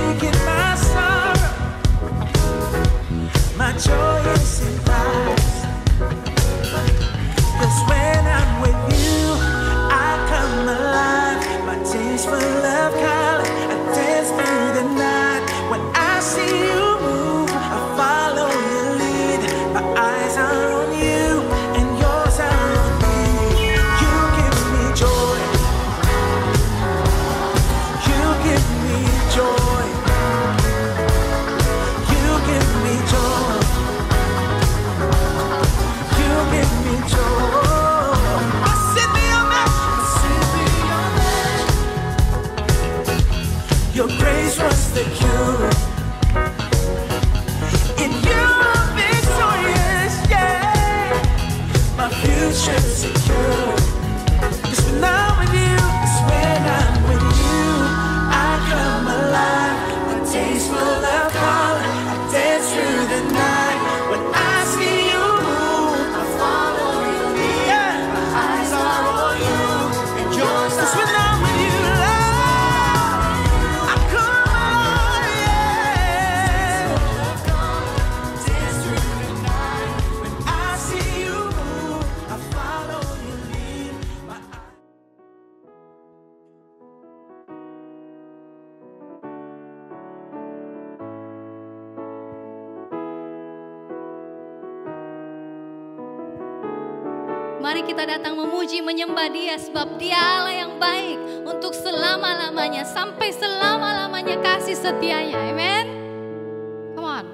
forget my sorrow. My joy is in Christ. 'Cause when I'm with you, I come alive. My days full of color, I dance through the night. When I see you move, I follow your lead. My eyes are on you, and yours are on me. You give me joy. You give me joy. You give me joy. You give me joy. Send me your message. Send me your message. Your grace was the cure. In you I'm victorious, yeah. My future's secure. 'Cause when I'm with you, it's when I'm with you, I come alive. My days full of color, I dance through the night. When I see you move, I follow you lead. Yeah. My eyes are on you, and yours. 'Cause when I'm with you, Lord, I come alive, yeah. Dance through the night. When I see you move, I follow you lead. My Mari kita datang memuji, menyembah Dia, sebab Dia Allah yang baik untuk selama-lamanya, sampai selama-lamanya kasih setianya. Amen. Come on.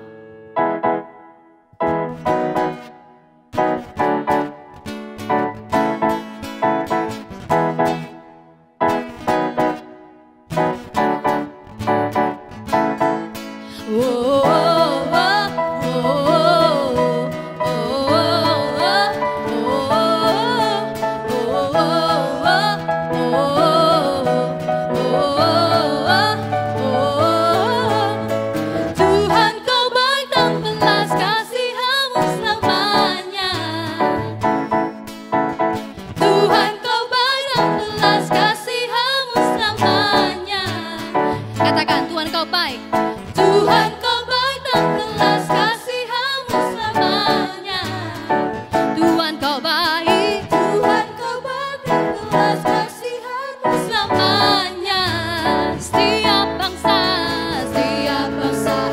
Tuhan kau baik dan belas kasihamu selamanya. Tuhan kau baik dan belas kasihamu selamanya. Katakan, Tuhan Kau baik. Tuhan kau baik dan belas kasihamu selamanya. Tuhan Kau baik. Tuhan kau baik dan belas kasihamu selamanya. Setiap bangsa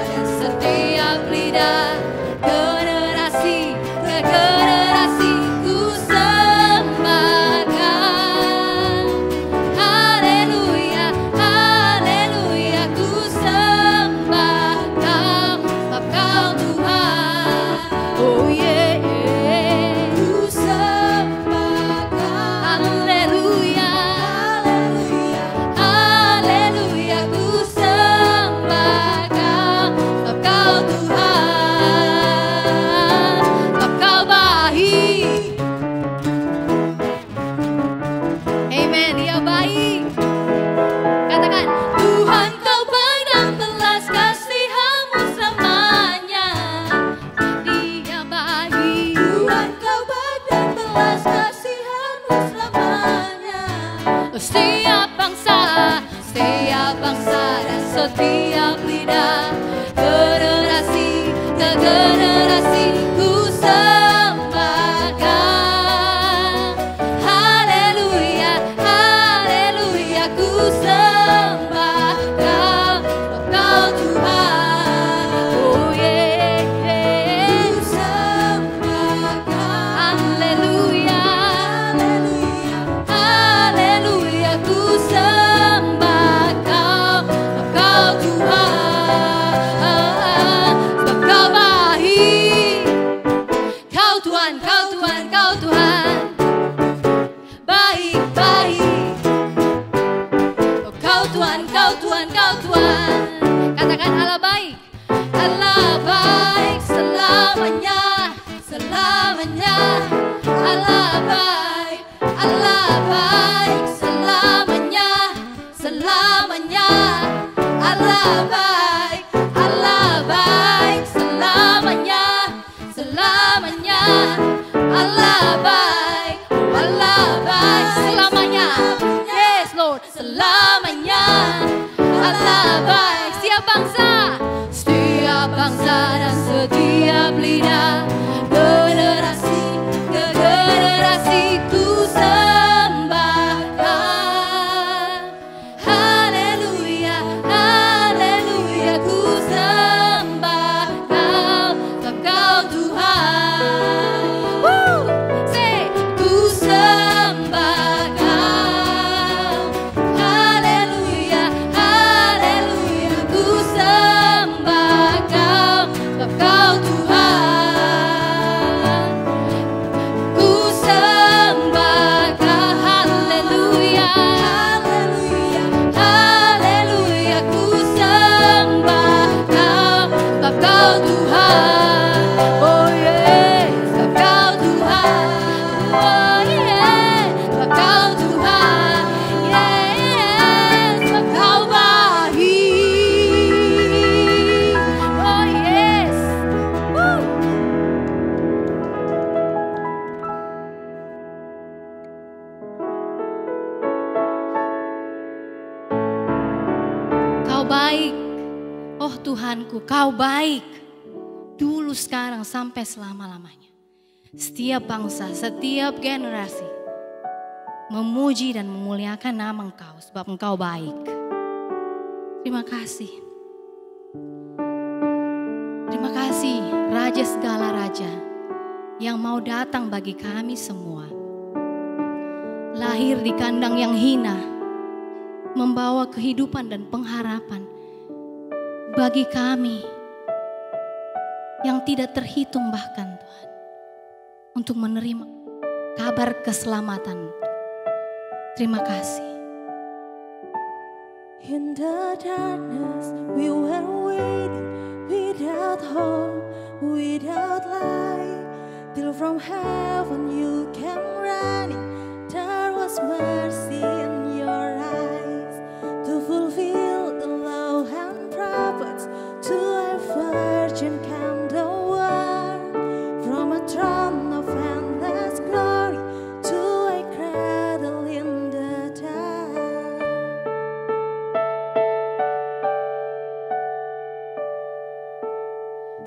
dan setiap lidah, generasi ke generasi ku sembahkan. Haleluya, haleluya, ku sembah Kau, sebab Kau Tuhan. Oh yeah, Ku sembah kau. haleluya, Haleluya. haleluya, ku sembah Kau, sebab Kau Tuhan, sebab Kau baik. Amen, Dia baik. Katakan, Tuhan kau baik dan belas kasihamu selamanya. Dia baik. Tuhan kau baik dan belas kasihamu selamanya. Setiap bangsa dan setiap lidah, generasi ke generasi ku sembahkan. Haleluya, haleluya, ku sembah Kau, sebab Kau Tuhan. Oh yeah, Ku sembah kau. haleluya, Haleluya. haleluya, ku sembah Kau, sebab Kau Tuhan, sebab Kau baik. Kau Tuhan, Kau Tuhan, Kau Tuhan, baik, baik. Oh, Kau Tuhan, Kau Tuhan, Kau Tuhan. Katakan, Allah baik, Allah baik selamanya, selamanya. Allah baik, Allah baik selamanya, selamanya. Allah baik, Allah baik selamanya, selamanya. Allah baik, Allah baik selamanya. Yes Lord, selamanya. Allah baik. Siapa baik. Oh Tuhanku, Kau baik. Dulu, sekarang, sampai selama-lamanya. Setiap bangsa, setiap generasi memuji dan memuliakan nama Engkau sebab Engkau baik. Terima kasih. Terima kasih Raja segala raja yang mau datang bagi kami semua. Lahir di kandang yang hina, membawa kehidupan dan pengharapan bagi kami yang tidak terhitung bahkan Tuhan. Untuk menerima kabar keselamatan. Terima kasih. In the darkness we were waiting, without hope, without light, till from heaven you came running. There was mercy in your eyes to fulfill the law and prophets. To a virgin came the word from a throne of endless glory to a cradle in the dark.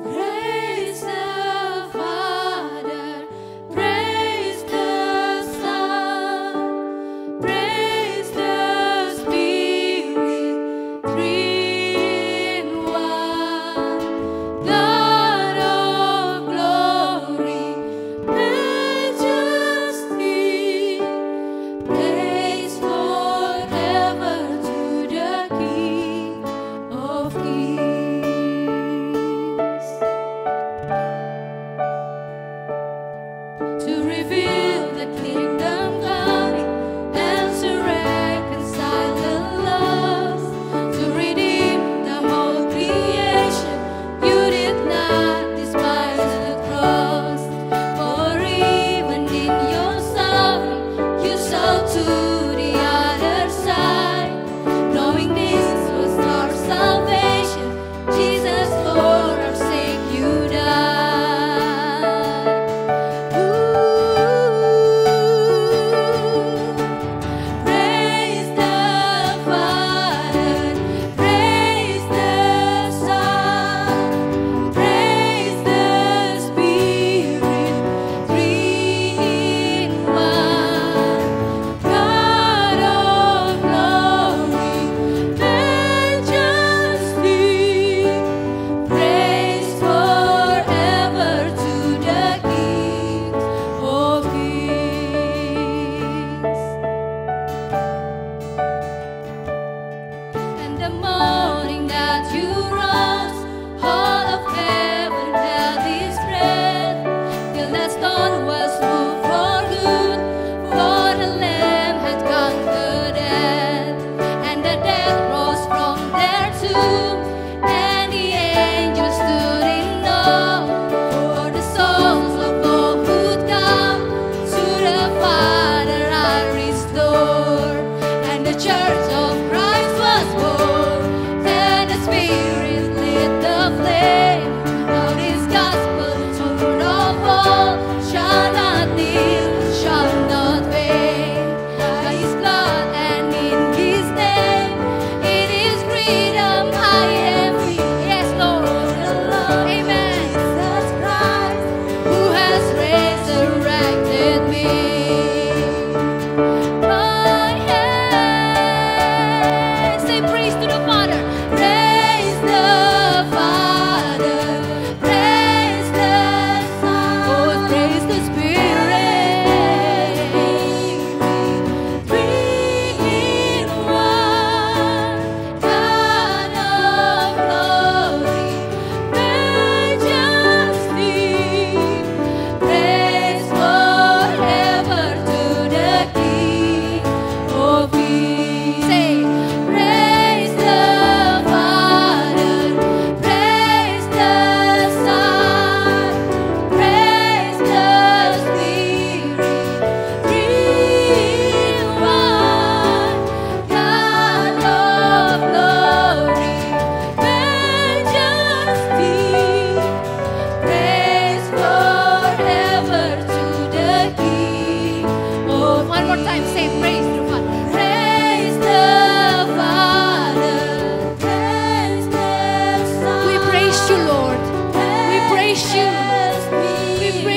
Praise the Father, praise the Son,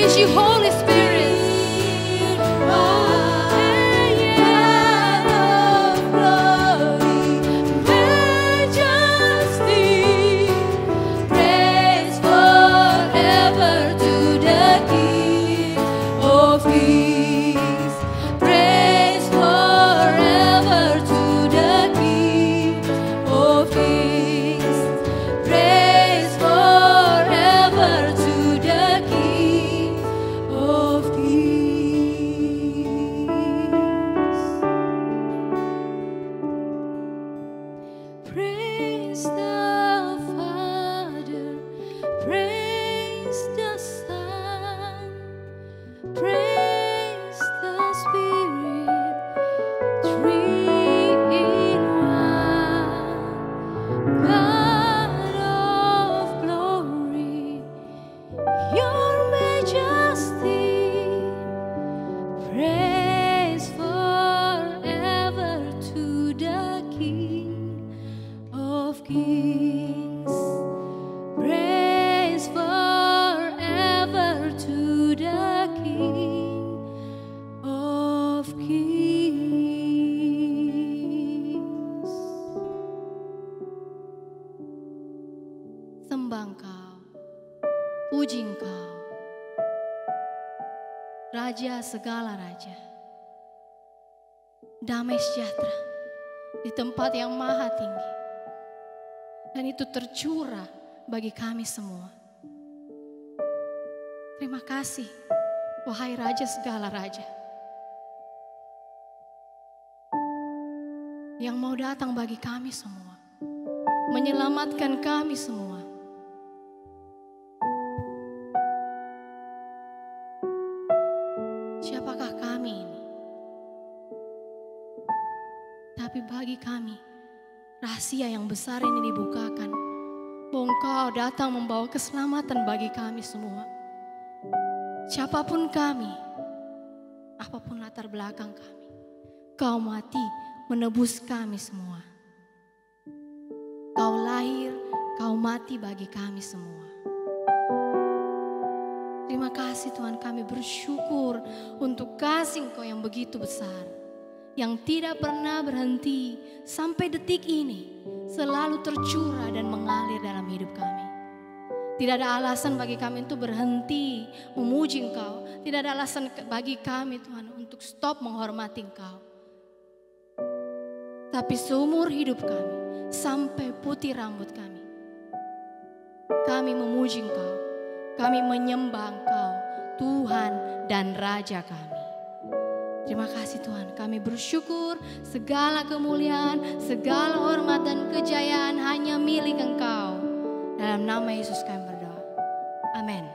praise you, Holy Spirit. Puji Engkau, Raja segala raja, damai sejahtera di tempat yang maha tinggi, dan itu tercurah bagi kami semua. Terima kasih, wahai Raja segala raja, yang mau datang bagi kami semua, menyelamatkan kami semua. Siapakah kami ini? Tapi bagi kami, rahasia yang besar ini dibukakan, bahwa Engkau datang membawa keselamatan bagi kami semua. Siapapun kami, apapun latar belakang kami, Kau mati menebus kami semua. Kau lahir, Kau mati bagi kami semua. Terima kasih Tuhan, kami bersyukur untuk kasih Engkau yang begitu besar, yang tidak pernah berhenti sampai detik ini, selalu tercurah dan mengalir dalam hidup kami. Tidak ada alasan bagi kami untuk berhenti memuji Engkau. Tidak ada alasan bagi kami Tuhan untuk stop menghormati Engkau. Tapi seumur hidup kami, sampai putih rambut kami memuji Engkau. Kami menyembah Engkau, Tuhan dan Raja kami. Terima kasih Tuhan, kami bersyukur segala kemuliaan, segala hormat dan kejayaan hanya milik Engkau. Dalam nama Yesus kami berdoa. Amin.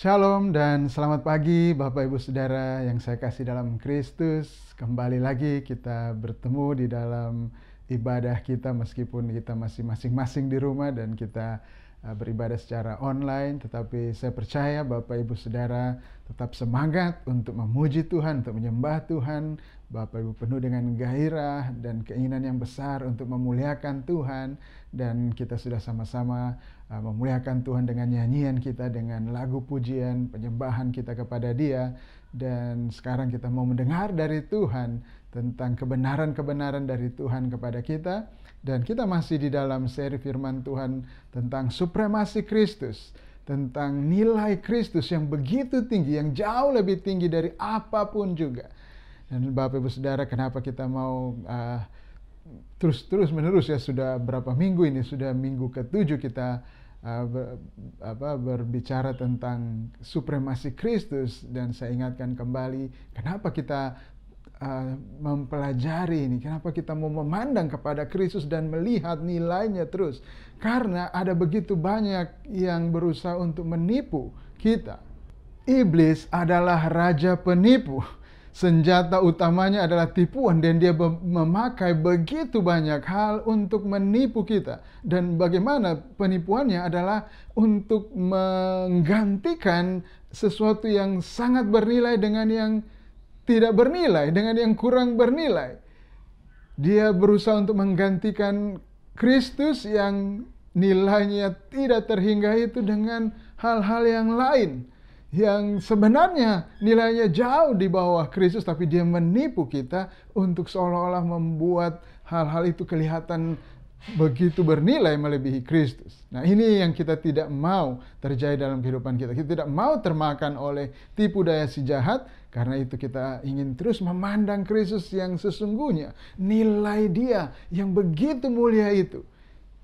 Shalom dan selamat pagi Bapak Ibu Saudara yang saya kasih dalam Kristus. Kembali lagi kita bertemu di dalam ibadah kita meskipun kita masih masing-masing di rumah dan kita beribadah secara online. Tetapi saya percaya Bapak Ibu Saudara tetap semangat untuk memuji Tuhan, untuk menyembah Tuhan. Bapak Ibu penuh dengan gairah dan keinginan yang besar untuk memuliakan Tuhan. Dan kita sudah sama-sama memuliakan Tuhan dengan nyanyian kita, dengan lagu pujian, penyembahan kita kepada Dia. Dan sekarang kita mau mendengar dari Tuhan tentang kebenaran-kebenaran dari Tuhan kepada kita. Dan kita masih di dalam seri firman Tuhan tentang supremasi Kristus, tentang nilai Kristus yang begitu tinggi, yang jauh lebih tinggi dari apapun juga. Dan Bapak Ibu Saudara, kenapa kita mau terus menerus ya, sudah berapa minggu ini, sudah minggu ke-7 kita berbicara tentang supremasi Kristus. Dan saya ingatkan kembali, kenapa kita mempelajari ini, kenapa kita mau memandang kepada Kristus dan melihat nilainya terus. Karena ada begitu banyak yang berusaha untuk menipu kita. iblis adalah raja penipu. Senjata utamanya adalah tipuan dan dia memakai begitu banyak hal untuk menipu kita. Dan bagaimana penipuannya adalah untuk menggantikan sesuatu yang sangat bernilai dengan yang tidak bernilai, dengan yang kurang bernilai. Dia berusaha untuk menggantikan Kristus yang nilainya tidak terhingga itu dengan hal-hal yang lain. Yang sebenarnya nilainya jauh di bawah Kristus, tapi dia menipu kita untuk seolah-olah membuat hal-hal itu kelihatan begitu bernilai melebihi Kristus. Nah, ini yang kita tidak mau terjadi dalam kehidupan kita. Kita tidak mau termakan oleh tipu daya si jahat, karena itu kita ingin terus memandang Kristus yang sesungguhnya. Nilai dia yang begitu mulia itu.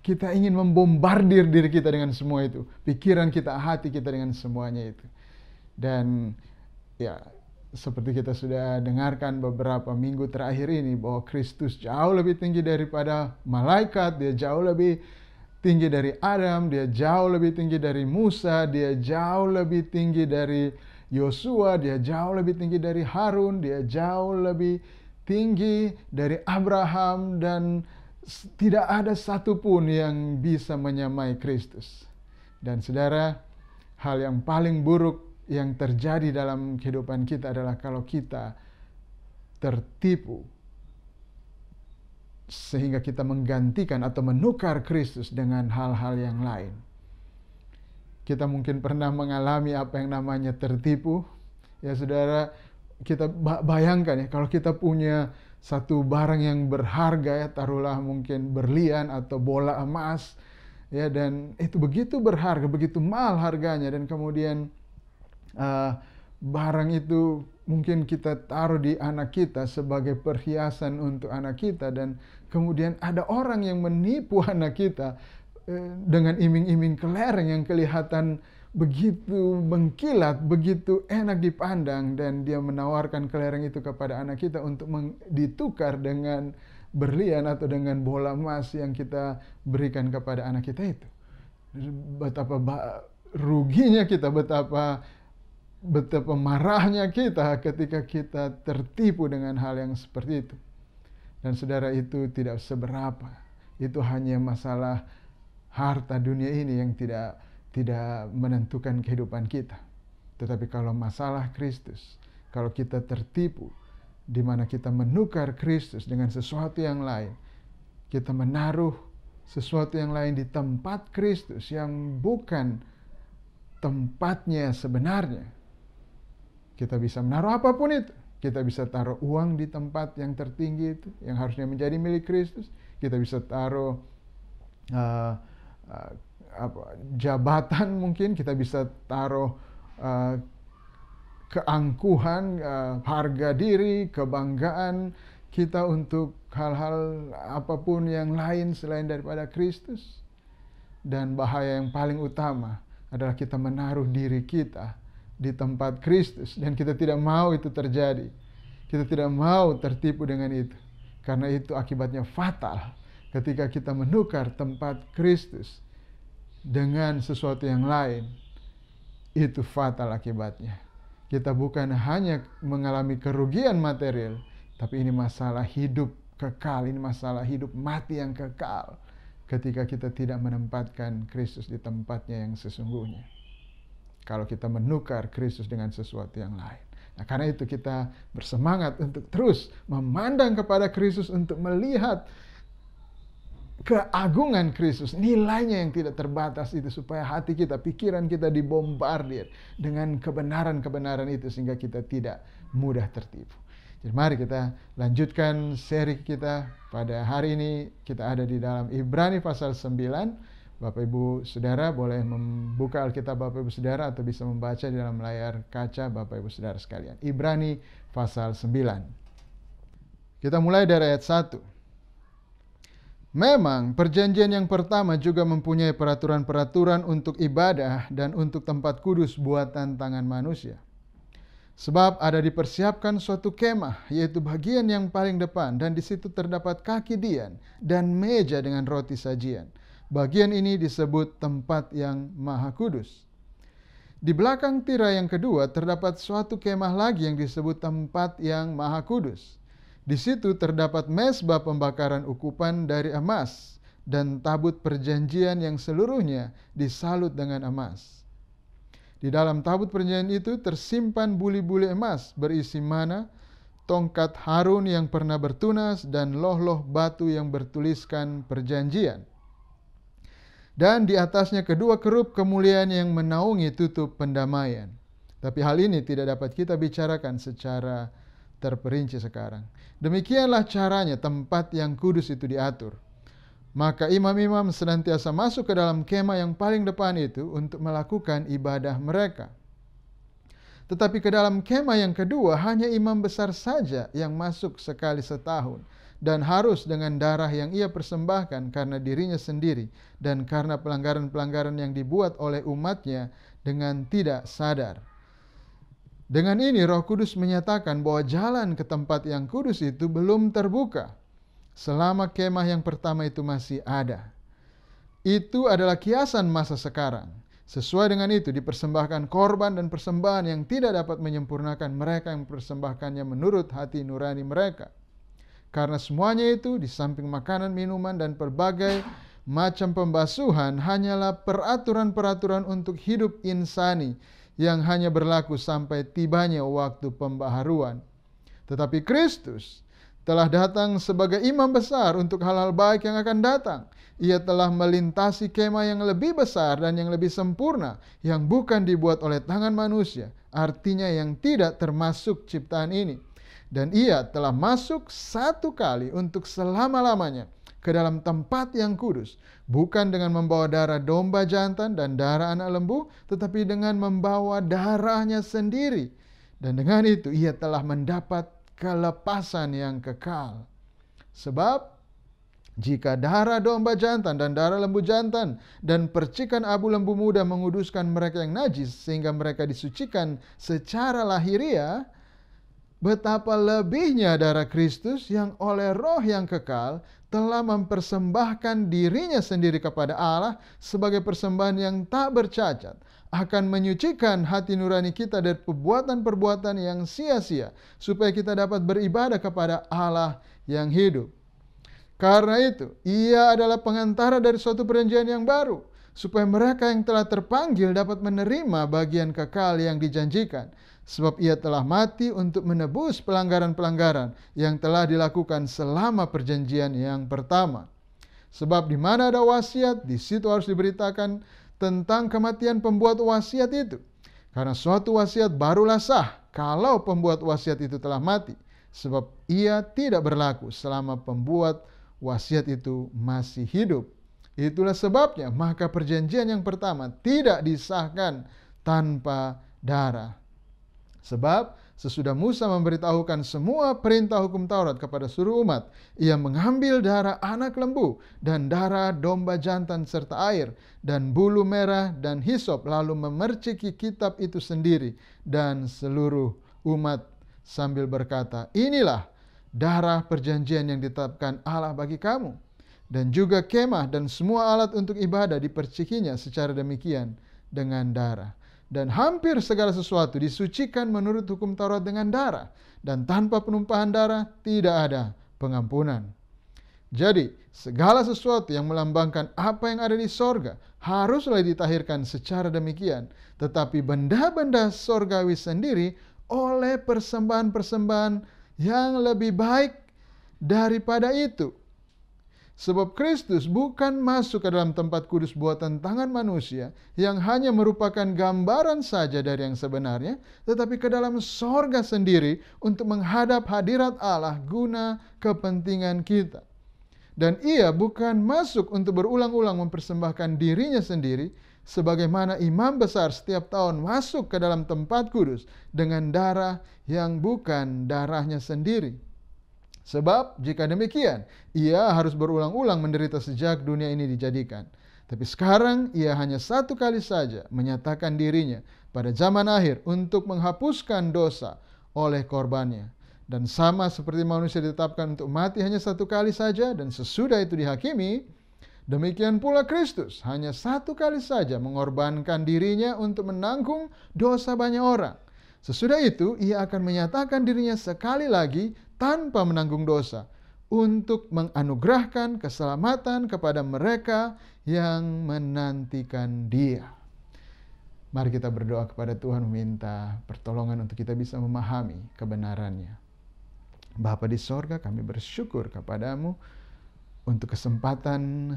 Kita ingin membombardir diri kita dengan semua itu. Pikiran kita, hati kita dengan semuanya itu. Dan ya, seperti kita sudah dengarkan beberapa minggu terakhir ini, bahwa Kristus jauh lebih tinggi daripada malaikat, dia jauh lebih tinggi dari Adam, dia jauh lebih tinggi dari Musa, dia jauh lebih tinggi dari Yosua, dia jauh lebih tinggi dari Harun, dia jauh lebih tinggi dari Abraham, dan tidak ada satupun yang bisa menyamai Kristus. Dan saudara, hal yang paling buruk yang terjadi dalam kehidupan kita adalah kalau kita tertipu sehingga kita menggantikan atau menukar Kristus dengan hal-hal yang lain. Kita mungkin pernah mengalami apa yang namanya tertipu. Ya saudara, kita bayangkan ya, kalau kita punya satu barang yang berharga, ya taruhlah mungkin berlian atau bola emas, ya, dan itu begitu berharga, begitu mahal harganya, dan kemudian barang itu mungkin kita taruh di anak kita sebagai perhiasan untuk anak kita, dan kemudian ada orang yang menipu anak kita dengan iming-iming kelereng yang kelihatan begitu mengkilat, begitu enak dipandang, dan dia menawarkan kelereng itu kepada anak kita untuk ditukar dengan berlian atau dengan bola emas yang kita berikan kepada anak kita itu. Betapa ruginya kita, betapa marahnya kita ketika kita tertipu dengan hal yang seperti itu. Dan saudara, itu tidak seberapa. Itu hanya masalah harta dunia ini yang tidak menentukan kehidupan kita. Tetapi kalau masalah Kristus, kalau kita tertipu, di mana kita menukar Kristus dengan sesuatu yang lain, kita menaruh sesuatu yang lain di tempat Kristus yang bukan tempatnya sebenarnya. Kita bisa menaruh apapun itu. Kita bisa taruh uang di tempat yang tertinggi itu, yang harusnya menjadi milik Kristus. Kita bisa taruh jabatan mungkin. Kita bisa taruh keangkuhan, harga diri, kebanggaan kita untuk hal-hal apapun yang lain selain daripada Kristus. Dan bahaya yang paling utama adalah kita menaruh diri kita di tempat Kristus, dan kita tidak mau itu terjadi. Kita tidak mau tertipu dengan itu, karena itu akibatnya fatal. Ketika kita menukar tempat Kristus dengan sesuatu yang lain, itu fatal akibatnya. Kita bukan hanya mengalami kerugian material, tapi ini masalah hidup kekal, ini masalah hidup mati yang kekal ketika kita tidak menempatkan Kristus di tempatnya yang sesungguhnya. Kalau kita menukar Kristus dengan sesuatu yang lain. Nah, karena itu kita bersemangat untuk terus memandang kepada Kristus, untuk melihat keagungan Kristus, nilainya yang tidak terbatas itu, supaya hati kita, pikiran kita dibombardir dengan kebenaran-kebenaran itu, sehingga kita tidak mudah tertipu. Jadi mari kita lanjutkan seri kita pada hari ini. Kita ada di dalam Ibrani pasal 9. Bapak Ibu Saudara boleh membuka Alkitab Bapak Ibu Saudara, atau bisa membaca di dalam layar kaca Bapak Ibu Saudara sekalian. Ibrani pasal 9. Kita mulai dari ayat 1. Memang perjanjian yang pertama juga mempunyai peraturan-peraturan untuk ibadah dan untuk tempat kudus buatan tangan manusia. Sebab ada dipersiapkan suatu kemah, yaitu bagian yang paling depan, dan di situ terdapat kaki dian dan meja dengan roti sajian. Bagian ini disebut tempat yang maha kudus. Di belakang tirai yang kedua terdapat suatu kemah lagi yang disebut tempat yang maha kudus. Di situ terdapat mezbah pembakaran ukupan dari emas dan tabut perjanjian yang seluruhnya disalut dengan emas. Di dalam tabut perjanjian itu tersimpan buli-buli emas berisi mana, tongkat Harun yang pernah bertunas, dan loh-loh batu yang bertuliskan perjanjian. Dan di atasnya kedua kerup kemuliaan yang menaungi tutup pendamaian. Tapi hal ini tidak dapat kita bicarakan secara terperinci sekarang. Demikianlah caranya tempat yang kudus itu diatur. Maka imam-imam senantiasa masuk ke dalam kemah yang paling depan itu untuk melakukan ibadah mereka. Tetapi ke dalam kemah yang kedua hanya imam besar saja yang masuk sekali setahun, dan harus dengan darah yang ia persembahkan karena dirinya sendiri dan karena pelanggaran-pelanggaran yang dibuat oleh umatnya dengan tidak sadar. Dengan ini Roh Kudus menyatakan bahwa jalan ke tempat yang kudus itu belum terbuka selama kemah yang pertama itu masih ada. Itu adalah kiasan masa sekarang. Sesuai dengan itu dipersembahkan korban dan persembahan yang tidak dapat menyempurnakan mereka yang mempersembahkannya menurut hati nurani mereka. Karena semuanya itu di samping makanan, minuman, dan berbagai macam pembasuhan hanyalah peraturan-peraturan untuk hidup insani yang hanya berlaku sampai tibanya waktu pembaharuan. Tetapi Kristus telah datang sebagai imam besar untuk hal-hal baik yang akan datang. Ia telah melintasi kemah yang lebih besar dan yang lebih sempurna, yang bukan dibuat oleh tangan manusia, artinya yang tidak termasuk ciptaan ini. Dan ia telah masuk satu kali untuk selama-lamanya ke dalam tempat yang kudus, bukan dengan membawa darah domba jantan dan darah anak lembu, tetapi dengan membawa darahnya sendiri. Dan dengan itu ia telah mendapat kelepasan yang kekal. Sebab jika darah domba jantan dan darah lembu jantan dan percikan abu lembu muda menguduskan mereka yang najis sehingga mereka disucikan secara lahiriah, betapa lebihnya darah Kristus yang oleh Roh yang kekal telah mempersembahkan dirinya sendiri kepada Allah sebagai persembahan yang tak bercacat, akan menyucikan hati nurani kita dari perbuatan-perbuatan yang sia-sia, supaya kita dapat beribadah kepada Allah yang hidup. Karena itu, ia adalah pengantara dari suatu perjanjian yang baru, supaya mereka yang telah terpanggil dapat menerima bagian kekal yang dijanjikan. Sebab ia telah mati untuk menebus pelanggaran-pelanggaran yang telah dilakukan selama perjanjian yang pertama. Sebab di mana ada wasiat, di situ harus diberitakan tentang kematian pembuat wasiat itu. Karena suatu wasiat barulah sah kalau pembuat wasiat itu telah mati. Sebab ia tidak berlaku selama pembuat wasiat itu masih hidup. Itulah sebabnya maka perjanjian yang pertama tidak disahkan tanpa darah. Sebab sesudah Musa memberitahukan semua perintah hukum Taurat kepada seluruh umat, ia mengambil darah anak lembu dan darah domba jantan serta air dan bulu merah dan hisop, lalu memerciki kitab itu sendiri dan seluruh umat sambil berkata, inilah darah perjanjian yang ditetapkan Allah bagi kamu. Dan juga kemah dan semua alat untuk ibadah dipercikinya secara demikian dengan darah. Dan hampir segala sesuatu disucikan menurut hukum Taurat dengan darah. Dan tanpa penumpahan darah tidak ada pengampunan. Jadi segala sesuatu yang melambangkan apa yang ada di sorga haruslah ditahirkan secara demikian. Tetapi benda-benda sorgawi sendiri oleh persembahan-persembahan yang lebih baik daripada itu. Sebab Kristus bukan masuk ke dalam tempat kudus buatan tangan manusia yang hanya merupakan gambaran saja dari yang sebenarnya, tetapi ke dalam sorga sendiri untuk menghadap hadirat Allah guna kepentingan kita. Dan ia bukan masuk untuk berulang-ulang mempersembahkan dirinya sendiri, sebagaimana imam besar setiap tahun masuk ke dalam tempat kudus dengan darah yang bukan darahnya sendiri. Sebab jika demikian, ia harus berulang-ulang menderita sejak dunia ini dijadikan. Tapi sekarang ia hanya satu kali saja menyatakan dirinya pada zaman akhir untuk menghapuskan dosa oleh korbannya. Dan sama seperti manusia ditetapkan untuk mati hanya satu kali saja dan sesudah itu dihakimi, Demikian pula Kristus hanya satu kali saja mengorbankan dirinya untuk menanggung dosa banyak orang. Sesudah itu, ia akan menyatakan dirinya sekali lagi tanpa menanggung dosa untuk menganugerahkan keselamatan kepada mereka yang menantikan Dia. Mari kita berdoa kepada Tuhan meminta pertolongan untuk kita bisa memahami kebenarannya. Bapa di sorga, kami bersyukur kepadamu untuk kesempatan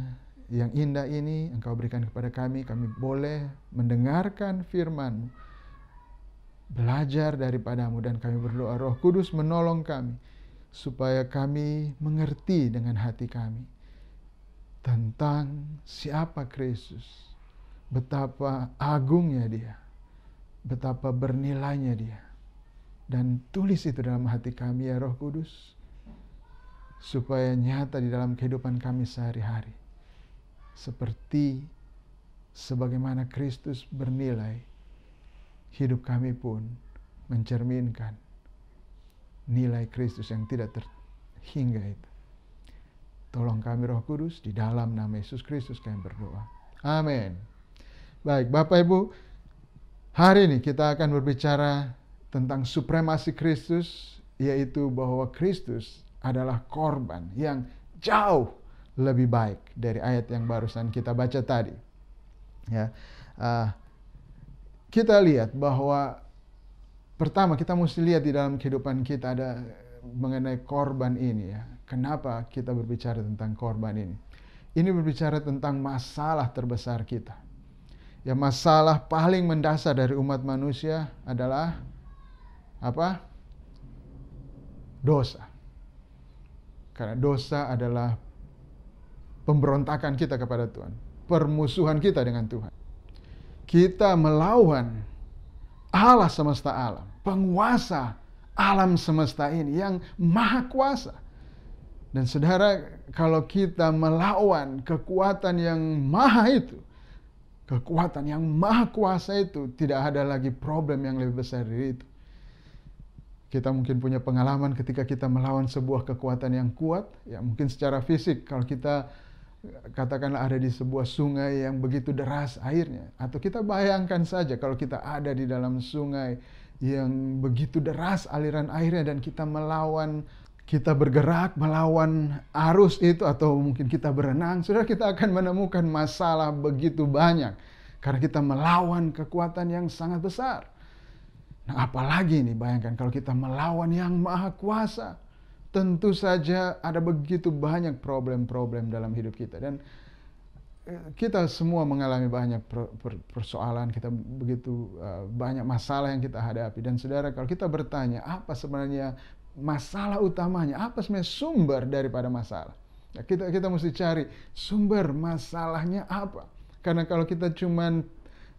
yang indah ini Engkau berikan kepada kami. Kami boleh mendengarkan firman-Mu, belajar daripadamu, dan kami berdoa Roh Kudus menolong kami supaya kami mengerti dengan hati kami tentang siapa Kristus, betapa agungnya Dia, betapa bernilainya Dia. Dan tulis itu dalam hati kami ya Roh Kudus, supaya nyata di dalam kehidupan kami sehari-hari. Seperti sebagaimana Kristus bernilai, hidup kami pun mencerminkan nilai Kristus yang tidak terhingga itu. Tolong kami Roh Kudus, di dalam nama Yesus Kristus kami berdoa. Amin. Baik, Bapak Ibu, hari ini kita akan berbicara tentang supremasi Kristus, yaitu bahwa Kristus adalah korban yang jauh lebih baik dari ayat yang barusan kita baca tadi. Ya, kita lihat bahwa pertama kita mesti lihat di dalam kehidupan kita ada mengenai korban ini ya. Kenapa kita berbicara tentang korban ini? Ini berbicara tentang masalah terbesar kita. Ya, masalah paling mendasar dari umat manusia adalah apa? Dosa. Karena dosa adalah pemberontakan kita kepada Tuhan, permusuhan kita dengan Tuhan. Kita melawan Allah semesta alam, penguasa alam semesta ini yang maha kuasa. Dan saudara, kalau kita melawan kekuatan yang maha itu, kekuatan yang maha kuasa itu, tidak ada lagi problem yang lebih besar dari itu. Kita mungkin punya pengalaman ketika kita melawan sebuah kekuatan yang kuat, ya mungkin secara fisik, kalau kita katakanlah ada di sebuah sungai yang begitu deras airnya, atau kita bayangkan saja kalau kita ada di dalam sungai yang begitu deras aliran airnya dan kita melawan, kita bergerak melawan arus itu, atau mungkin kita berenang, saudara, kita akan menemukan masalah begitu banyak karena kita melawan kekuatan yang sangat besar. Nah, apalagi nih, bayangkan kalau kita melawan yang maha kuasa. Tentu saja ada begitu banyak problem-problem dalam hidup kita. Dan kita semua mengalami banyak persoalan, kita begitu banyak masalah yang kita hadapi. Dan saudara, kalau kita bertanya, apa sebenarnya masalah utamanya? Apa sebenarnya sumber daripada masalah? Nah, kita mesti cari sumber masalahnya apa. Karena kalau kita cuman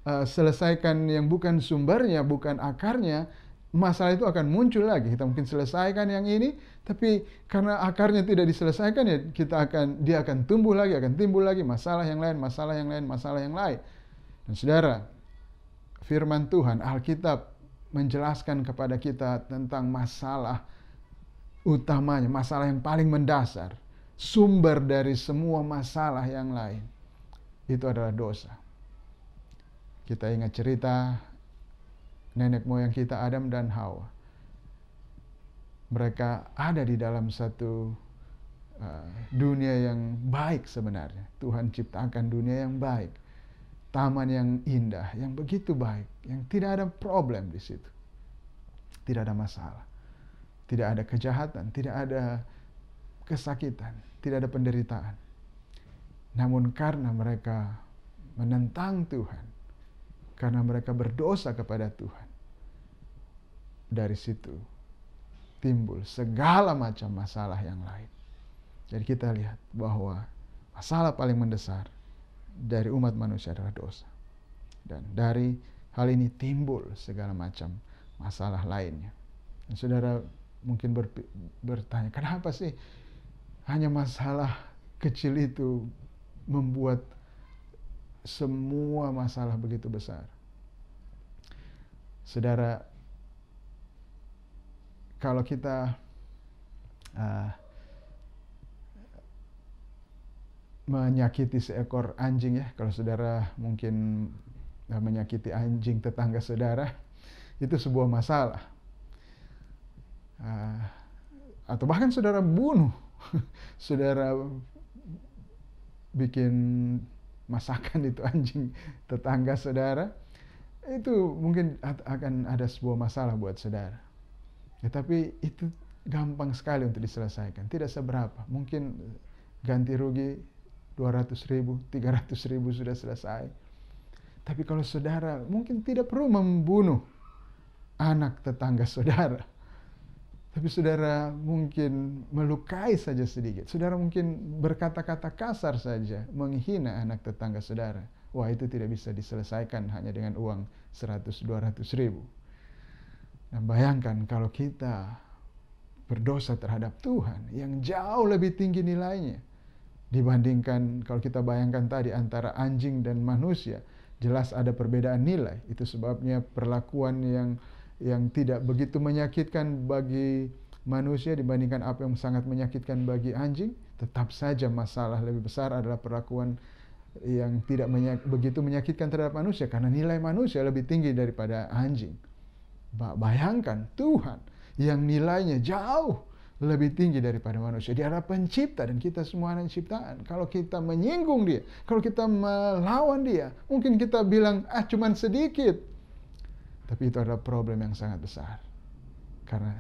selesaikan yang bukan sumbernya, bukan akarnya, masalah itu akan muncul lagi. Kita mungkin selesaikan yang ini, tapi karena akarnya tidak diselesaikan, ya dia akan tumbuh lagi, akan timbul lagi masalah yang lain, masalah yang lain, masalah yang lain. Dan saudara, firman Tuhan, Alkitab menjelaskan kepada kita tentang masalah utamanya, masalah yang paling mendasar, sumber dari semua masalah yang lain, itu adalah dosa. Kita ingat cerita nenek moyang kita Adam dan Hawa. Mereka ada di dalam satu dunia yang baik sebenarnya. Tuhan ciptakan dunia yang baik, taman yang indah, yang begitu baik, yang tidak ada problem di situ, tidak ada masalah, tidak ada kejahatan, tidak ada kesakitan, tidak ada penderitaan. Namun karena mereka menentang Tuhan, karena mereka berdosa kepada Tuhan, dari situ timbul segala macam masalah yang lain. Jadi kita lihat bahwa masalah paling mendasar dari umat manusia adalah dosa. Dan dari hal ini timbul segala macam masalah lainnya. Dan saudara mungkin bertanya, kenapa sih hanya masalah kecil itu membuat semua masalah begitu besar? Saudara, kalau kita menyakiti seekor anjing ya. Kalau saudara mungkin menyakiti anjing tetangga saudara, itu sebuah masalah. Atau bahkan saudara bunuh, saudara bikin masakan itu anjing tetangga saudara, itu mungkin akan ada sebuah masalah buat saudara. Tapi itu gampang sekali untuk diselesaikan, tidak seberapa. Mungkin ganti rugi 200.000, 300.000 sudah selesai. Tapi kalau saudara mungkin tidak perlu membunuh anak tetangga saudara, tapi saudara mungkin melukai saja sedikit, saudara mungkin berkata-kata kasar saja, menghina anak tetangga saudara. Wah, itu tidak bisa diselesaikan hanya dengan uang 100-200.000. Nah, bayangkan kalau kita berdosa terhadap Tuhan yang jauh lebih tinggi nilainya dibandingkan kalau kita bayangkan tadi antara anjing dan manusia. Jelas ada perbedaan nilai. Itu sebabnya perlakuan yang tidak begitu menyakitkan bagi manusia dibandingkan apa yang sangat menyakitkan bagi anjing. Tetap saja masalah lebih besar adalah perlakuan yang tidak begitu menyakitkan terhadap manusia, karena nilai manusia lebih tinggi daripada anjing. Bayangkan Tuhan yang nilainya jauh lebih tinggi daripada manusia. Dia adalah pencipta dan kita semua anak ciptaan. Kalau kita menyinggung dia, kalau kita melawan dia, mungkin kita bilang, cuman sedikit. Tapi itu adalah problem yang sangat besar. Karena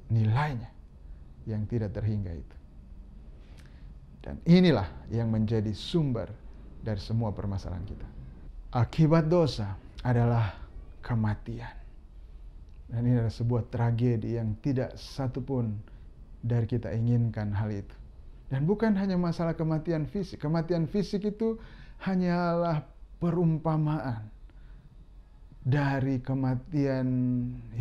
nilainya yang tidak terhingga itu. Dan inilah yang menjadi sumber dari semua permasalahan kita. Akibat dosa adalah kematian. Dan ini adalah sebuah tragedi yang tidak satupun dari kita inginkan hal itu. Dan bukan hanya masalah kematian fisik. Kematian fisik itu hanyalah perumpamaan dari kematian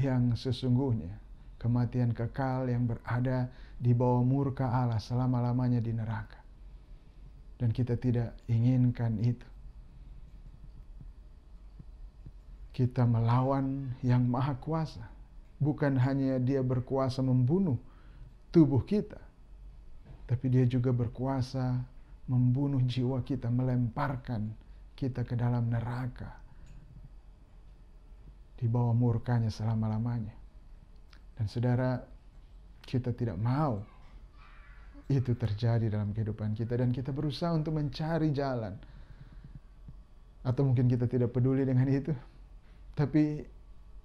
yang sesungguhnya. Kematian kekal yang berada di bawah murka Allah selama-lamanya di neraka. Dan kita tidak inginkan itu. Kita melawan yang maha kuasa. Bukan hanya dia berkuasa membunuh tubuh kita, tapi dia juga berkuasa membunuh jiwa kita, melemparkan kita ke dalam neraka di bawah murkanya selama-lamanya. Dan saudara, kita tidak mau itu terjadi dalam kehidupan kita, dan kita berusaha untuk mencari jalan. Atau mungkin kita tidak peduli dengan itu, tapi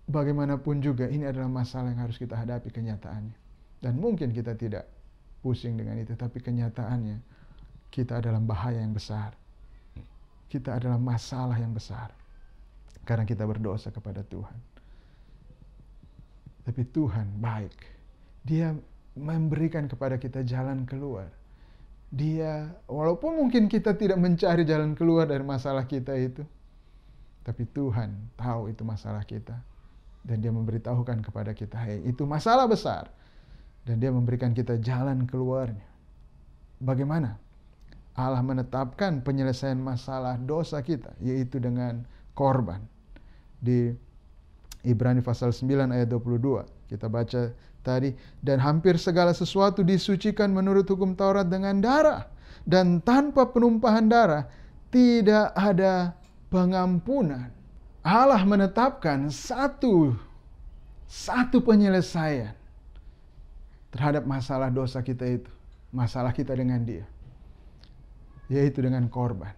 bagaimanapun juga ini adalah masalah yang harus kita hadapi kenyataannya. Dan mungkin kita tidak pusing dengan itu, tapi kenyataannya kita adalah bahaya yang besar. Kita adalah masalah yang besar karena kita berdosa kepada Tuhan. Tapi Tuhan baik. Dia memberikan kepada kita jalan keluar. Dia, walaupun mungkin kita tidak mencari jalan keluar dari masalah kita itu, tapi Tuhan tahu itu masalah kita. Dan dia memberitahukan kepada kita, hey, itu masalah besar. Dan dia memberikan kita jalan keluarnya. Bagaimana? Allah menetapkan penyelesaian masalah dosa kita, yaitu dengan korban. Di Ibrani pasal 9 ayat 22, kita baca tadi, dan hampir segala sesuatu disucikan menurut hukum Taurat dengan darah. Dan tanpa penumpahan darah, tidak ada pengampunan. Allah menetapkan satu penyelesaian terhadap masalah dosa kita itu, masalah kita dengan dia, yaitu dengan korban.